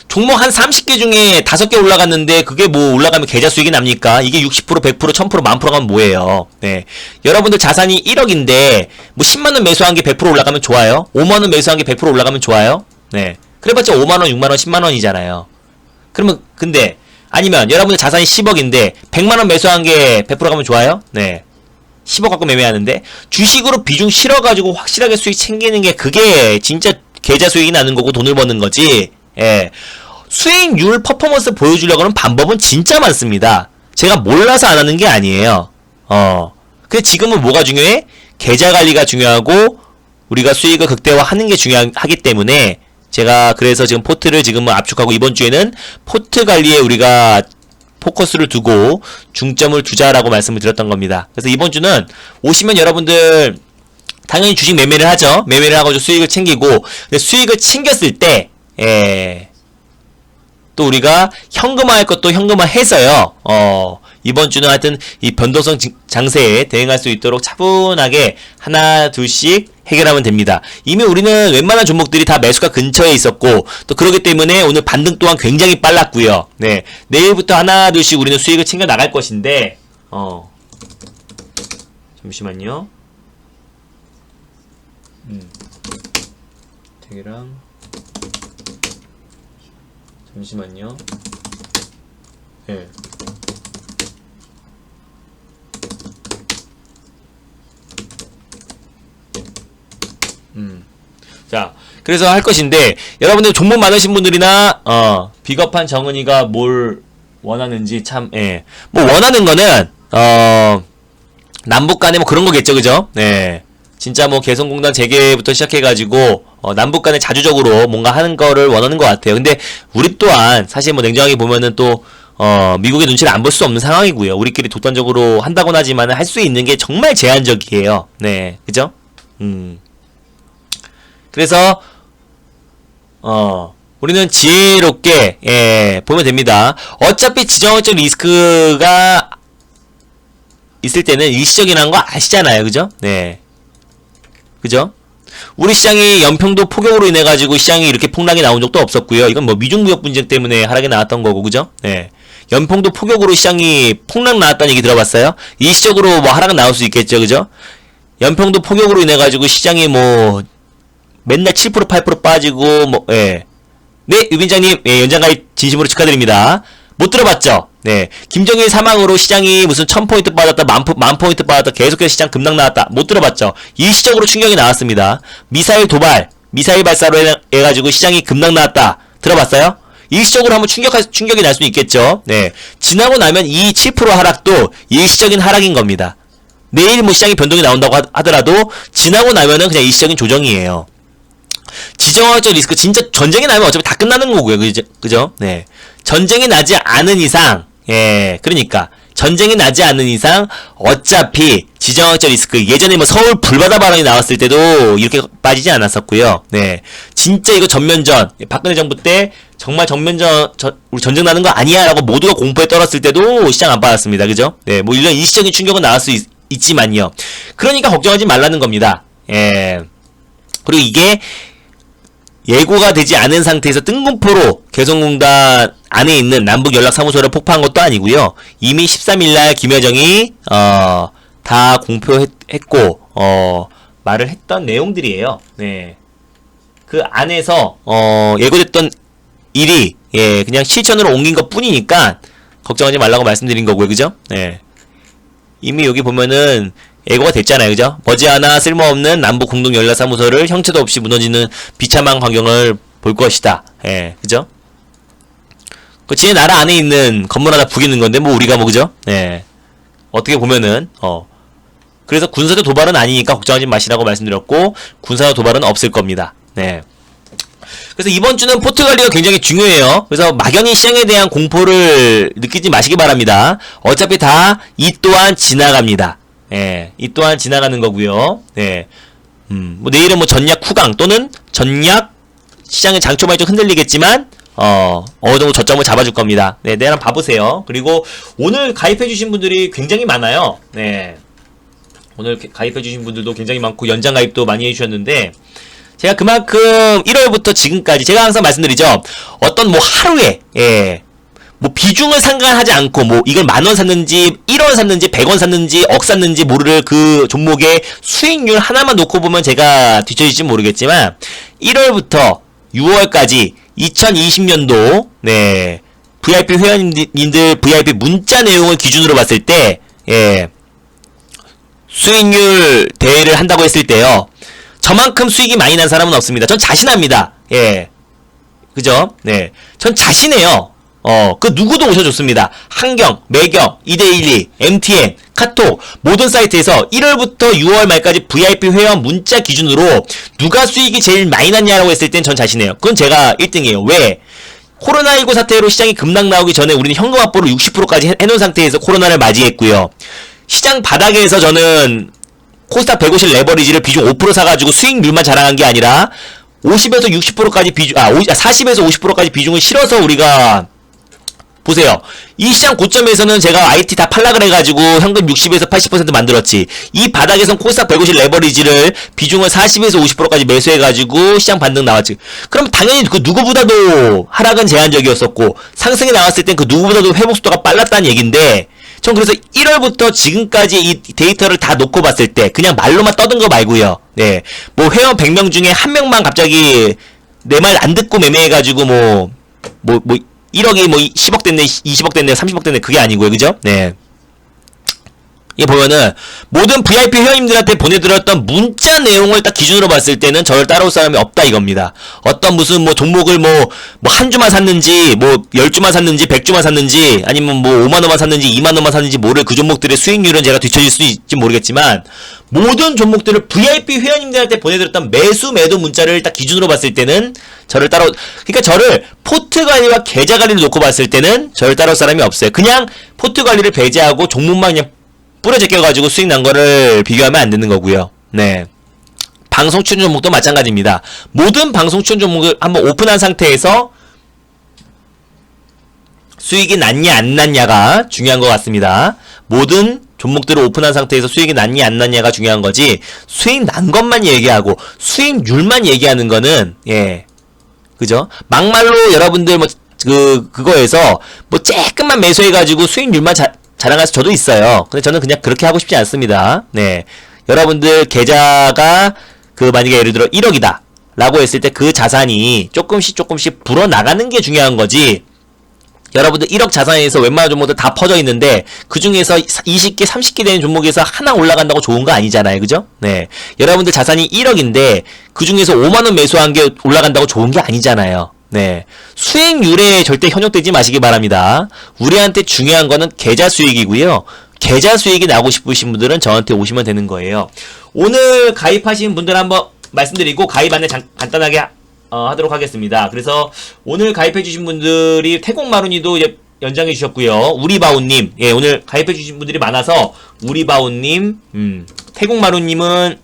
종목 한 30개 중에 5개 올라갔는데 그게 뭐 올라가면 계좌 수익이 납니까? 이게 60%, 100%, 1000%, 10,000% 가면 뭐예요? 네. 여러분들 자산이 1억인데 뭐 10만원 매수한 게 100% 올라가면 좋아요? 5만원 매수한 게 100% 올라가면 좋아요? 네. 그래봤자 5만원, 6만원, 10만원이잖아요. 그러면 근데 아니면 여러분들 자산이 10억인데 100만원 매수한 게 100% 가면 좋아요? 네. 10억 갖고 매매하는데 주식으로 비중 실어가지고 확실하게 수익 챙기는 게 그게 진짜 계좌 수익이 나는 거고 돈을 버는 거지. 예. 수익률 퍼포먼스 보여주려고 하는 방법은 진짜 많습니다. 제가 몰라서 안 하는 게 아니에요. 근데 지금은 뭐가 중요해? 계좌 관리가 중요하고 우리가 수익을 극대화하는 게 중요하기 때문에 제가 그래서 지금 포트를 지금은 압축하고 이번 주에는 포트 관리에 우리가 포커스를 두고 중점을 두자라고 말씀을 드렸던 겁니다. 그래서 이번 주는 오시면 여러분들 당연히 주식 매매를 하죠. 매매를 하고 수익을 챙기고 근데 수익을 챙겼을 때 또 우리가 현금화할 것도 현금화해서요. 이번 주는 하여튼 이 변동성 장세에 대응할 수 있도록 차분하게 하나 둘씩 해결하면 됩니다. 이미 우리는 웬만한 종목들이 다 매수가 근처에 있었고 또 그렇기 때문에 오늘 반등 또한 굉장히 빨랐고요. 네, 내일부터 하나 둘씩 우리는 수익을 챙겨 나갈 것인데 잠시만요. 되게랑 잠시만요. 예. 자, 그래서 할 것인데, 여러분들 종목 많으신 분들이나, 비겁한 정은이가 뭘 원하는지 참, 예. 뭐 원하는 거는, 남북 간에 뭐 그런 거겠죠, 그죠? 네. 진짜 뭐 개성공단 재개부터 시작해가지고 남북 간에 자주적으로 뭔가 하는 거를 원하는 것 같아요. 근데 우리 또한 사실 뭐 냉정하게 보면은 또 미국의 눈치를 안 볼 수 없는 상황이고요. 우리끼리 독단적으로 한다곤 하지만 할 수 있는 게 정말 제한적이에요. 네, 그죠? 그래서 우리는 지혜롭게 보면 됩니다. 어차피 지정학적 리스크가 있을 때는 일시적이라는 거 아시잖아요. 그죠? 네. 그죠? 우리 시장이 연평도 포격으로 인해 가지고 시장이 이렇게 폭락이 나온 적도 없었고요. 이건 뭐 미중무역 분쟁 때문에 하락이 나왔던 거고, 그죠? 네. 연평도 포격으로 시장이 폭락 나왔다는 얘기 들어봤어요? 일시적으로 뭐 하락은 나올 수 있겠죠, 그죠? 연평도 포격으로 인해 가지고 시장이 뭐 맨날 7% 8% 빠지고 뭐 네, 유빈장님 연장가입 진심으로 축하드립니다. 못 들어봤죠? 네. 김정일 사망으로 시장이 무슨 1000포인트 빠졌다, 만 포인트 빠졌다, 계속해서 시장 급락 나왔다. 못 들어봤죠? 일시적으로 충격이 나왔습니다. 미사일 도발, 미사일 발사로 해가지고 시장이 급락 나왔다. 들어봤어요? 일시적으로 한번 충격이 날 수는 있겠죠? 네. 지나고 나면 이 7% 하락도 일시적인 하락인 겁니다. 내일 뭐 시장이 변동이 나온다고 하더라도 지나고 나면은 그냥 일시적인 조정이에요. 지정학적 리스크, 진짜 전쟁이 나면 어차피 다 끝나는 거고요. 그죠? 네. 전쟁이 나지 않은 이상, 그러니까 전쟁이 나지 않는 이상 어차피 지정학적 리스크, 예전에 뭐 서울 불바다 발언이 나왔을 때도 이렇게 빠지지 않았었고요. 네. 진짜 이거 전면전, 박근혜 정부 때 정말 전면전, 우리 전쟁 나는 거 아니야 라고 모두가 공포에 떨었을 때도 시장 안 빠졌습니다. 그죠? 네. 뭐 이런 일시적인 충격은 나올 수 있지만요. 그러니까 걱정하지 말라는 겁니다. 그리고 이게 예고가 되지 않은 상태에서 뜬금포로 개성공단 안에 있는 남북연락사무소를 폭파한 것도 아니고요. 이미 13일날 김여정이 다 공표했고 말을 했던 내용들이에요. 네. 그 안에서 예고됐던 일이 그냥 실천으로 옮긴 것 뿐이니까 걱정하지 말라고 말씀드린 거고요. 그죠? 네. 이미 여기 보면은 예고가 됐잖아요. 그죠? 머지않아 쓸모없는 남북 공동연락사무소를 형체도 없이 무너지는 비참한 광경을 볼 것이다. 그죠? 그 지네 나라 안에 있는 건물 하나 부기는 건데 뭐 우리가 뭐 그죠? 어떻게 보면은 그래서 군사적 도발은 아니니까 걱정하지 마시라고 말씀드렸고 군사적 도발은 없을 겁니다. 네. 그래서 이번 주는 포트갈리가 굉장히 중요해요. 그래서 막연히 시장에 대한 공포를 느끼지 마시기 바랍니다. 어차피 다 이 또한 지나갑니다. 이 또한 지나가는 거고요. 뭐 내일은 뭐 전략 후강 또는 전략 시장의 장초반이 좀 흔들리겠지만 어느 정도 저점을 잡아줄 겁니다. 내일 한번 봐보세요. 그리고 오늘 가입해주신 분들이 굉장히 많아요. 오늘 가입해주신 분들도 굉장히 많고 연장 가입도 많이 해주셨는데 제가 그만큼 1월부터 지금까지 제가 항상 말씀드리죠. 어떤 뭐 하루에 뭐 비중을 상관하지 않고 뭐 이걸 10,000원 샀는지 1원 샀는지 100원 샀는지 억 샀는지 모를 그 종목의 수익률 하나만 놓고 보면 제가 뒤처질지 모르겠지만 1월부터 6월까지 2020년도 VIP 회원님들 VIP 문자 내용을 기준으로 봤을 때 수익률 대회를 한다고 했을 때요. 저만큼 수익이 많이 난 사람은 없습니다. 전 자신합니다. 그죠? 전 자신해요. 그 누구도 오셔줬습니다. 한경, 매경, 이데일리, MTN, 카톡 모든 사이트에서 1월부터 6월 말까지 VIP 회원 문자 기준으로 누가 수익이 제일 많이 났냐라고 했을 땐 전 자신해요. 그건 제가 1등이에요. 왜? 코로나19 사태로 시장이 급락 나오기 전에 우리는 현금 확보를 60%까지 해놓은 상태에서 코로나를 맞이했고요. 시장 바닥에서 저는 코스닥 150 레버리지를 비중 5% 사가지고 수익률만 자랑한 게 아니라 50에서 60%까지 40에서 50%까지 비중을 실어서 우리가 보세요. 이 시장 고점에서는 제가 IT 다 팔락을 해가지고 현금 60에서 80% 만들었지. 이 바닥에선 코스닥 150 레버리지를 비중을 40에서 50%까지 매수해가지고 시장 반등 나왔지. 그럼 당연히 그 누구보다도 하락은 제한적이었었고 상승이 나왔을 땐 그 누구보다도 회복 속도가 빨랐다는 얘기인데 전 그래서 1월부터 지금까지 이 데이터를 다 놓고 봤을 때 그냥 말로만 떠든 거 말고요. 뭐 회원 100명 중에 한 명만 갑자기 내 말 안 듣고 매매해가지고 뭐 1억이 뭐 10억 됐네, 20억 됐네, 30억 됐네, 그게 아니고요. 그죠? 이게 보면은 모든 VIP 회원님들한테 보내드렸던 문자 내용을 딱 기준으로 봤을 때는 저를 따라올 사람이 없다 이겁니다. 어떤 무슨 뭐 종목을 뭐 한 주만 샀는지 뭐 10주만 샀는지 100주만 샀는지 아니면 뭐 5만원만 샀는지 2만원만 샀는지 모를 그 종목들의 수익률은 제가 뒤처질 수 있을지 모르겠지만 모든 종목들을 VIP 회원님들한테 보내드렸던 매수 매도 문자를 딱 기준으로 봤을 때는 저를 그러니까 저를 포트 관리와 계좌 관리를 놓고 봤을 때는 저를 따라올 사람이 없어요. 그냥 포트 관리를 배제하고 종목만 그냥 뿌려 제껴가지고 수익 난 거를 비교하면 안 되는 거고요. 방송 출연 종목도 마찬가지입니다. 모든 방송 출연 종목을 한번 오픈한 상태에서 수익이 났냐 안 났냐가 중요한 것 같습니다. 모든 종목들을 오픈한 상태에서 수익이 났냐 안 났냐가 중요한 거지, 수익 난 것만 얘기하고 수익률만 얘기하는 거는, 예, 그죠? 막말로 여러분들 뭐 그거에서 뭐 쬐끔만 매수해가지고 수익률만 자랑할 저도 있어요. 근데 저는 그냥 그렇게 하고 싶지 않습니다. 네, 여러분들 계좌가 만약에 예를 들어 1억이다 라고 했을 때 그 자산이 조금씩 불어나가는 게 중요한 거지, 여러분들 1억 자산에서 웬만한 종목들 다 퍼져 있는데 그 중에서 20개, 30개 되는 종목에서 하나 올라간다고 좋은 거 아니잖아요. 그죠? 네. 여러분들 자산이 1억인데 그 중에서 5만원 매수한 게 올라간다고 좋은 게 아니잖아요. 네. 수익률에 절대 현혹되지 마시기 바랍니다. 우리한테 중요한 거는 계좌 수익이고요. 계좌 수익이 나고 싶으신 분들은 저한테 오시면 되는 거예요. 오늘 가입하신 분들 한번 말씀드리고 가입 안내 간단하게 하도록 하겠습니다. 그래서 오늘 가입해주신 분들이 태국마루니도 이제 연장해주셨고요. 우리바우님, 예, 오늘 가입해주신 분들이 많아서 우리바우님, 태국마루님은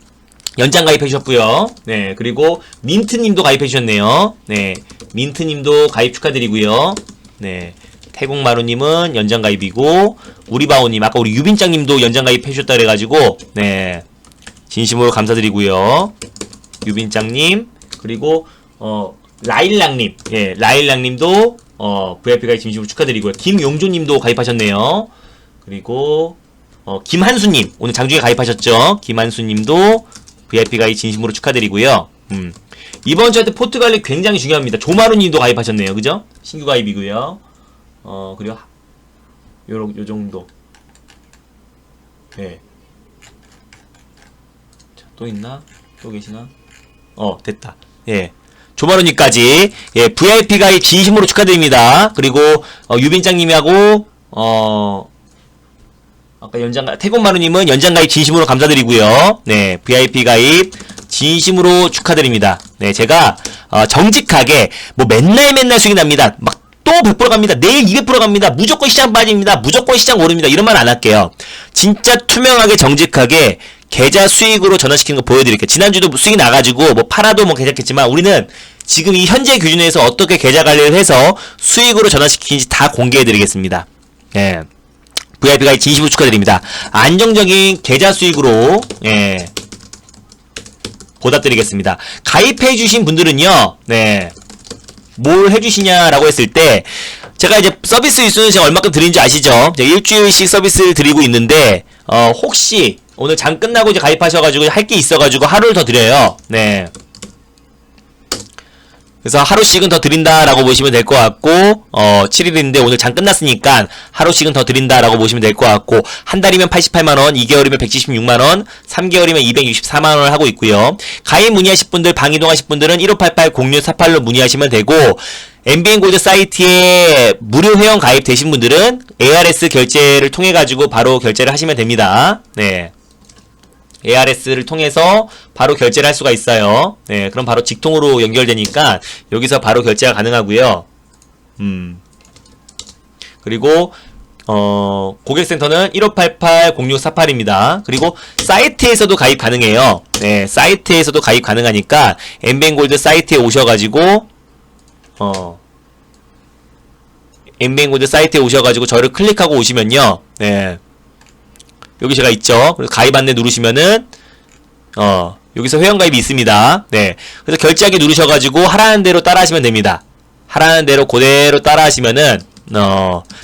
연장 가입해주셨고요. 네, 그리고 민트님도 가입해주셨네요. 네, 민트님도 가입 축하드리고요. 네, 태국마루님은 연장 가입이고, 우리바우님, 아까 우리 유빈짱님도 연장 가입해주셨다 그래가지고, 네, 진심으로 감사드리고요. 유빈짱님, 그리고 라일락님, 예, 라일락님도 VIP 가입 진심으로 축하드리고요. 김용조님도 가입하셨네요. 그리고 김한수님, 오늘 장중에 가입하셨죠? 김한수님도 VIP 가입 진심으로 축하드리고요. 이번 주한테 포트갈리 굉장히 중요합니다. 조마루님도 가입하셨네요, 그죠? 신규 가입이고요. 그리고 요 정도. 예. 자, 또 있나? 또 계시나? 됐다. 예. 조마루님까지, 예, VIP 가입 진심으로 축하드립니다. 그리고, 유빈짱님하고, 아까 태국마루님은 연장 가입 진심으로 감사드리고요. 네, VIP 가입 진심으로 축하드립니다. 네, 제가, 정직하게, 뭐 맨날 수익이 납니다. 막, 또 100% 갑니다. 내일 200% 갑니다. 무조건 시장 빠집니다. 무조건 시장 오릅니다. 이런 말 안 할게요. 진짜 투명하게 정직하게, 계좌 수익으로 전환시키는 거 보여드릴게요. 지난주도 수익이 나가지고 뭐 팔아도 뭐 괜찮겠지만 우리는 지금 이 현재 기준에서 어떻게 계좌 관리를 해서 수익으로 전환시키는지 다 공개해드리겠습니다. 예, VIP 가입 진심으로 축하드립니다. 안정적인 계좌 수익으로, 예, 보답드리겠습니다. 가입해주신 분들은요, 네, 뭘 해주시냐라고 했을 때 제가 이제 서비스 일수는 제가 얼마큼 드리는지 아시죠? 제가 일주일씩 서비스를 드리고 있는데 혹시 오늘 장 끝나고 이제 가입하셔가지고 할 게 있어가지고 하루를 더 드려요. 네. 그래서 하루씩은 더 드린다라고 보시면 될 것 같고, 7일인데 오늘 장 끝났으니까 하루씩은 더 드린다라고 보시면 될 것 같고, 한 달이면 88만원, 2개월이면 176만원, 3개월이면 264만원을 하고 있고요. 가입 문의하실 분들, 방이동하실 분들은 1588-0648로 문의하시면 되고, MBN 골드 사이트에 무료 회원 가입되신 분들은 ARS 결제를 통해가지고 바로 결제를 하시면 됩니다. 네. ARS를 통해서 바로 결제를 할 수가 있어요. 네, 그럼 바로 직통으로 연결되니까 여기서 바로 결제가 가능하고요. 그리고 고객센터는 1588-0648입니다. 그리고 사이트에서도 가입 가능해요. 네, 사이트에서도 가입 가능하니까 MBN골드 사이트에 오셔가지고 MBN골드 사이트에 오셔가지고 저를 클릭하고 오시면요. 네. 여기 제가 있죠. 그래서 가입 안내 누르시면은 여기서 회원가입이 있습니다. 네. 그래서 결제하기 누르셔가지고 하라는 대로 따라하시면 됩니다. 하라는 대로 그대로 따라하시면은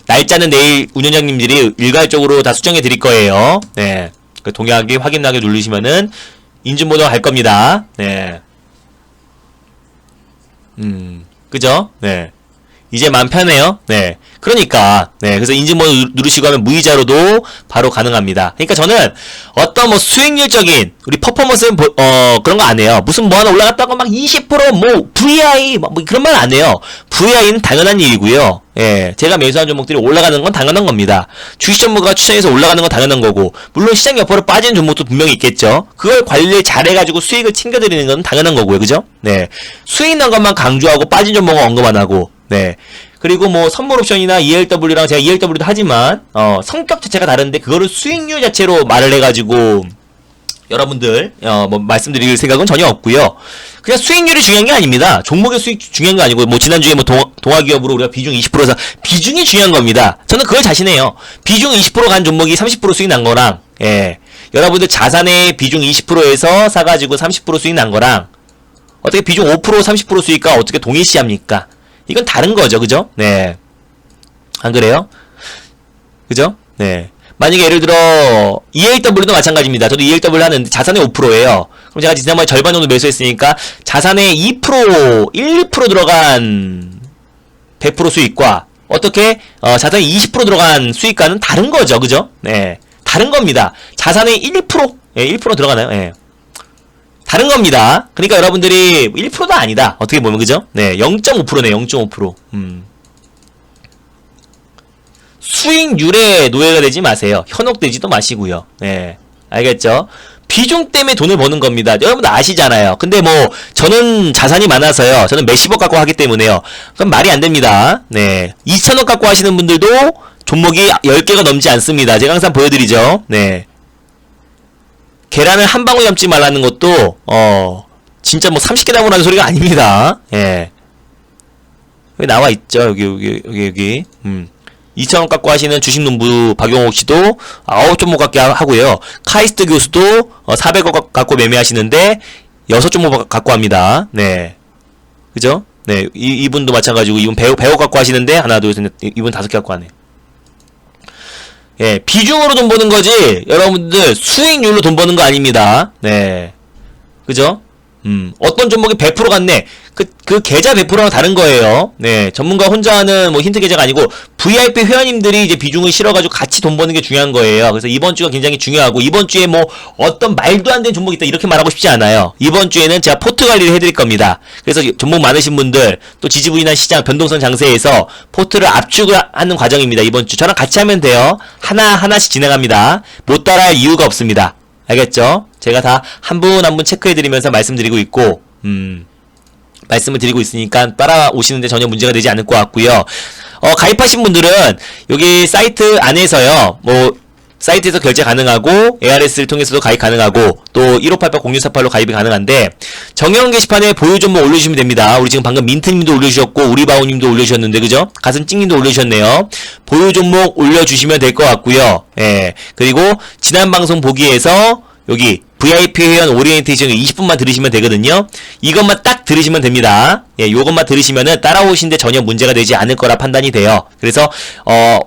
날짜는 내일 운영자님들이 일괄적으로 다 수정해 드릴 거예요. 네. 그 동의하기 확인하기 누르시면은 인증번호가 갈 겁니다. 네. 그죠? 네. 이제 마음 편해요. 네. 그러니까, 네. 그래서 인증번호 누르시고 하면 무이자로도 바로 가능합니다. 그러니까 저는 어떤 뭐 수익률적인 우리 퍼포먼스는 그런 거 안 해요. 무슨 뭐 하나 올라갔다고 막 20% 뭐 VI 뭐 그런 말 안 해요. VI는 당연한 일이고요. 예. 제가 매수한 종목들이 올라가는 건 당연한 겁니다. 주식 전문가가 추천해서 올라가는 건 당연한 거고, 물론 시장 여파로 빠지는 종목도 분명히 있겠죠. 그걸 관리를 잘해가지고 수익을 챙겨드리는 건 당연한 거고요. 그죠? 네. 수익 난 것만 강조하고 빠진 종목은 언급 안 하고, 네. 그리고 뭐 선물 옵션이나 ELW랑 제가 ELW도 하지만 성격 자체가 다른데 그거를 수익률 자체로 말을 해가지고 여러분들 뭐 말씀드릴 생각은 전혀 없고요. 그냥 수익률이 중요한 게 아닙니다. 종목의 수익 중요한 게 아니고, 뭐 지난주에 뭐 동아기업으로 우리가 비중 20%서 비중이 중요한 겁니다. 저는 그걸 자신해요. 비중 20%간 종목이 30% 수익 난 거랑, 예. 여러분들 자산의 비중 20%에서 사가지고 30% 수익 난 거랑, 어떻게 비중 5%, 30% 수익과 어떻게 동일시합니까? 이건 다른 거죠, 그죠? 네. 안 그래요? 그죠? 네. 만약에 예를 들어 EAW도 마찬가지입니다. 저도 EAW 하는데 자산의 5%예요. 그럼 제가 지난번에 절반 정도 매수했으니까 자산의 2%, 1% 들어간 100% 수익과 어떻게 자산의 20% 들어간 수익과는 다른 거죠. 그죠? 네. 다른 겁니다. 자산의 1%, 예, 1% 들어가나요? 예. 다른 겁니다. 그러니까 여러분들이 1%도 아니다. 어떻게 보면 그죠? 네. 0.5%네. 0.5%. 수익률에 노예가 되지 마세요. 현혹되지도 마시고요. 네. 알겠죠? 비중 때문에 돈을 버는 겁니다. 여러분들 아시잖아요. 근데 뭐 저는 자산이 많아서요. 저는 몇십억 갖고 하기 때문에요. 그럼 말이 안 됩니다. 네. 2천억 갖고 하시는 분들도 종목이 10개가 넘지 않습니다. 제가 항상 보여드리죠. 네. 계란을 한 방울 담지 말라는 것도 진짜 뭐 30개 담으라는 소리가 아닙니다. 예. 여기 나와 있죠. 여기. 2,000원 갖고 하시는 주식농부 박용옥 씨도 9종목 갖게 하고요. 카이스트 교수도 400원 갖고 매매하시는데 6종목 갖고 합니다. 네. 그죠? 네. 이분도 마찬가지고 이분 100억 갖고 하시는데 하나, 둘, 셋, 넷, 이분 5개 갖고 하네. 예, 비중으로 돈 버는 거지, 여러분들 수익률로 돈 버는 거 아닙니다. 네. 그죠? 어떤 종목이 100% 갔네. 그 계좌 100%랑 다른 거예요. 네. 전문가 혼자 하는 뭐 힌트 계좌가 아니고 VIP 회원님들이 이제 비중을 실어가지고 같이 돈 버는 게 중요한 거예요. 그래서 이번 주가 굉장히 중요하고, 이번 주에 뭐 어떤 말도 안 되는 종목이 있다 이렇게 말하고 싶지 않아요. 이번 주에는 제가 포트 관리를 해드릴 겁니다. 그래서 종목 많으신 분들, 또 지지부진한 시장 변동성 장세에서 포트를 압축을 하는 과정입니다. 이번 주 저랑 같이 하면 돼요. 하나씩 진행합니다. 못 따라할 이유가 없습니다. 알겠죠? 제가 다 한 분 한 분 체크해드리면서 말씀드리고 있고, 말씀을 드리고 있으니까 따라오시는데 전혀 문제가 되지 않을 것 같고요. 가입하신 분들은 여기 사이트 안에서요, 뭐 사이트에서 결제 가능하고 ARS를 통해서도 가입 가능하고 또 1588-0648로 가입이 가능한데, 정형 게시판에 보유 종목 올려주시면 됩니다. 우리 지금 방금 민트님도 올려주셨고 우리바오님도 올려주셨는데, 그죠? 가슴찡님도 올려주셨네요. 보유 종목 올려주시면 될 것 같고요. 예. 그리고 지난 방송 보기에서 여기 VIP 회원 오리엔테이션 20분만 들으시면 되거든요. 이것만 딱 들으시면 됩니다. 예, 요것만 들으시면은 따라오시는데 전혀 문제가 되지 않을 거라 판단이 돼요. 그래서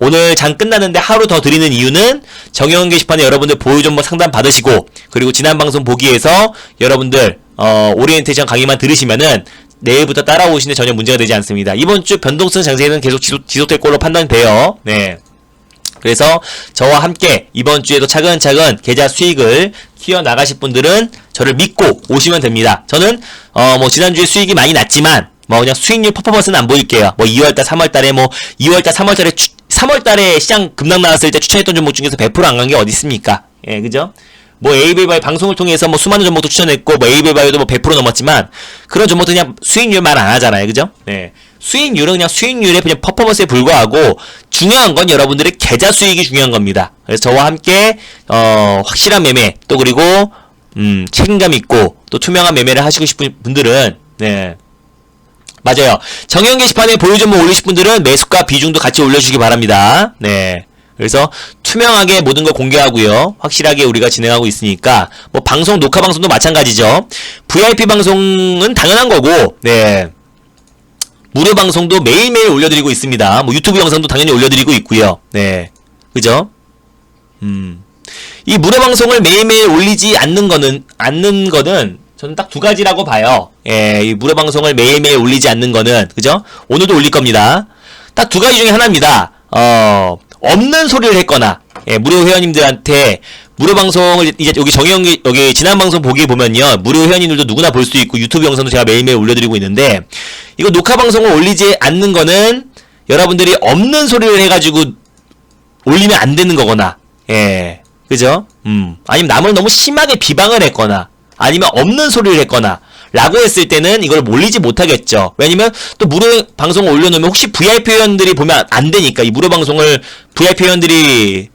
오늘 장 끝나는데 하루 더 드리는 이유는 정형 게시판에 여러분들 보유 정보 상담 받으시고, 그리고 지난 방송 보기에서 여러분들 오리엔테이션 강의만 들으시면은 내일부터 따라오시는데 전혀 문제가 되지 않습니다. 이번 주 변동성 장세는 계속 지속될 걸로 판단돼요. 네. 그래서 저와 함께 이번 주에도 차근차근 계좌 수익을 키워나가실 분들은 저를 믿고 오시면 됩니다. 저는 뭐 지난주에 수익이 많이 났지만 뭐 그냥 수익률 퍼포먼스는 안 보일게요. 뭐 2월달 3월달에 뭐 2월달 3월달에 시장 급락 나왔을 때 추천했던 종목 중에서 100% 안 간 게 어디 있습니까? 예, 그죠? 뭐 에이블바이오 방송을 통해서 뭐 수많은 종목도 추천했고, 뭐 에이블바이오도 뭐 100% 넘었지만 그런 종목도 그냥 수익률 말 안 하잖아요. 그죠? 네. 수익률은 그냥 수익률의 그냥 퍼포먼스에 불과하고, 중요한 건 여러분들의 계좌 수익이 중요한 겁니다. 그래서 저와 함께 확실한 매매, 또 그리고 책임감 있고 또 투명한 매매를 하시고 싶은 분들은, 네, 맞아요. 정형 게시판에 보유 종목 올리실 분들은 매수가 비중도 같이 올려주시기 바랍니다. 네. 그래서 투명하게 모든 걸 공개하고요, 확실하게 우리가 진행하고 있으니까, 뭐 방송, 녹화 방송도 마찬가지죠. VIP 방송은 당연한 거고, 네, 무료 방송도 매일매일 올려드리고 있습니다. 뭐 유튜브 영상도 당연히 올려드리고 있고요. 네, 그죠? 이 무료 방송을 매일매일 올리지 않는 거는 저는 딱 두 가지라고 봐요. 예, 이 무료 방송을 매일매일 올리지 않는 거는, 그죠? 오늘도 올릴 겁니다. 딱 두 가지 중에 하나입니다. 없는 소리를 했거나, 예, 무료 회원님들한테 무료 방송을 이제 여기 여기 지난 방송 보기 보면요, 무료 회원님들도 누구나 볼 수 있고 유튜브 영상도 제가 매일매일 올려드리고 있는데, 이거 녹화 방송을 올리지 않는 거는 여러분들이 없는 소리를 해가지고 올리면 안 되는 거거나, 예, 그죠? 아니면 남을 너무 심하게 비방을 했거나, 아니면 없는 소리를 했거나 라고 했을 때는 이걸 올리지 못하겠죠. 왜냐면 또 무료 방송을 올려놓으면 혹시 VIP 회원들이 보면 안 되니까, 이 무료 방송을 VIP 회원들이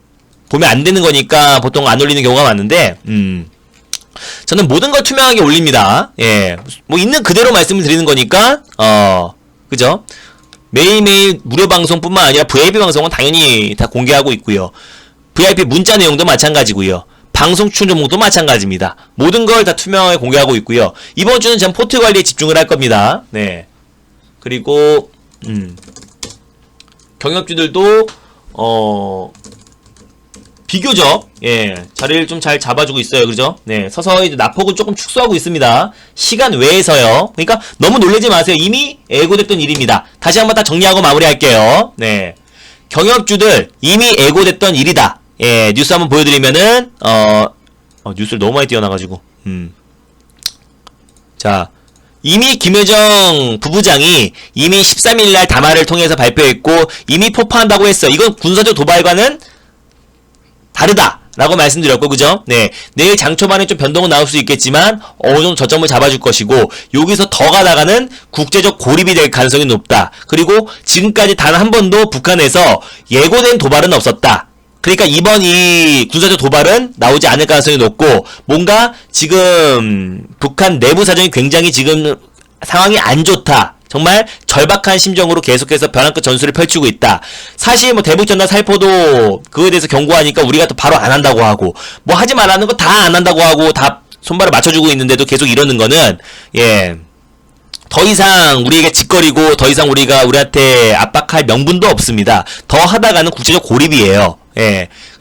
보면 안 되는 거니까 보통 안 올리는 경우가 많은데, 저는 모든 걸 투명하게 올립니다. 예, 뭐 있는 그대로 말씀을 드리는 거니까, 그죠? 매일매일 무료 방송뿐만 아니라 VIP 방송은 당연히 다 공개하고 있고요. VIP 문자 내용도 마찬가지고요. 방송 추천 종목도 마찬가지입니다. 모든 걸 다 투명하게 공개하고 있고요. 이번 주는 전 포트 관리에 집중을 할 겁니다. 네. 그리고 경협주들도 비교적 자리를 좀 잘 잡아주고 있어요. 그죠? 네, 서서히 낙폭은 조금 축소하고 있습니다. 시간 외에서요. 그러니까 너무 놀라지 마세요. 이미 예고됐던 일입니다. 다시 한번 다 정리하고 마무리할게요. 네, 경협주들 이미 예고됐던 일이다. 뉴스 한번 보여드리면은 뉴스를 너무 많이 띄워놔가지고 자, 이미 김여정 부부장이 이미 13일날 담화를 통해서 발표했고 이미 폭파한다고 했어. 이건 군사적 도발과는 다르다 라고 말씀드렸고, 그죠? 네, 내일 장 초반에 좀 변동은 나올 수 있겠지만 어느 정도 저점을 잡아줄 것이고 여기서 더 가다가는 국제적 고립이 될 가능성이 높다. 그리고 지금까지 단 한 번도 북한에서 예고된 도발은 없었다. 그러니까 이번 이 군사적 도발은 나오지 않을 가능성이 높고, 뭔가 지금 북한 내부 사정이 굉장히 지금 상황이 안 좋다. 정말 절박한 심정으로 계속해서 벼랑 끝 전술을 펼치고 있다. 사실 뭐 대북전단 살포도 그거에 대해서 경고하니까 우리가 또 바로 안 한다고 하고, 뭐 하지 말라는 거 다 안 한다고 하고 다 손발을 맞춰주고 있는데도 계속 이러는 거는 더 이상 우리에게 짓거리고 더 이상 우리한테 압박할 명분도 없습니다. 더 하다가는 국제적 고립이에요.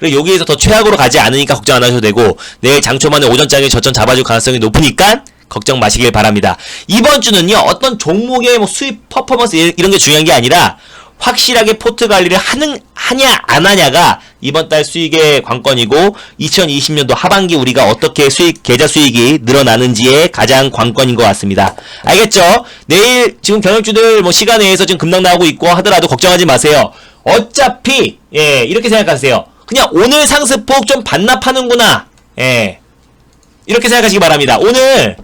그리고 여기에서 더 최악으로 가지 않으니까 걱정 안 하셔도 되고, 내일 장초반에 오전장에 저점 잡아줄 가능성이 높으니까 걱정 마시길 바랍니다. 이번 주는요, 어떤 종목의 뭐 수입 퍼포먼스 이런 게 중요한 게 아니라 확실하게 포트 관리를 하냐 안 하냐가 이번 달 수익의 관건이고, 2020년도 하반기 우리가 어떻게 계좌 수익이 늘어나는지의 가장 관건인 것 같습니다. 알겠죠? 내일 지금 경영주들 뭐 시간 내에서 지금 급락 나오고 있고 하더라도 걱정하지 마세요. 어차피 이렇게 생각하세요. 그냥 오늘 상승폭 좀 반납하는구나. 이렇게 생각하시기 바랍니다. 오늘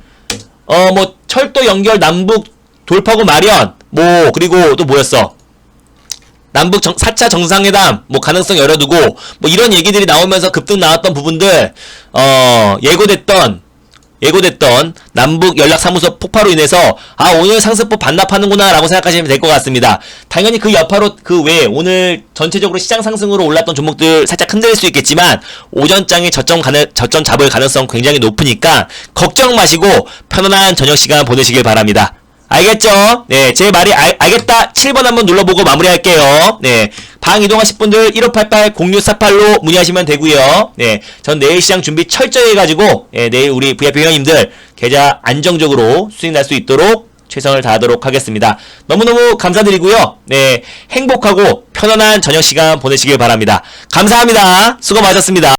뭐 철도 연결 남북 돌파구 마련, 뭐 그리고 또 뭐였어? 남북 4차 정상회담 뭐 가능성 열어두고 뭐 이런 얘기들이 나오면서 급등 나왔던 부분들, 예고됐던 남북 연락사무소 폭파로 인해서 오늘 상승폭 반납하는구나 라고 생각하시면 될 것 같습니다. 당연히 그 여파로 그 외에 오늘 전체적으로 시장 상승으로 올랐던 종목들 살짝 흔들릴 수 있겠지만 오전장에 저점 잡을 가능성 굉장히 높으니까 걱정 마시고 편안한 저녁 시간 보내시길 바랍니다. 알겠죠? 네, 제 말이 알겠다 7번 한번 눌러보고 마무리할게요. 네, 방 이동하실 분들 1588-0648로 문의하시면 되고요. 네, 전 내일 시장 준비 철저히 해가지고 내일 우리 VIP 회원님들 계좌 안정적으로 수익 날 수 있도록 최선을 다하도록 하겠습니다. 너무너무 감사드리고요. 네, 행복하고 편안한 저녁 시간 보내시길 바랍니다. 감사합니다. 수고 많으셨습니다.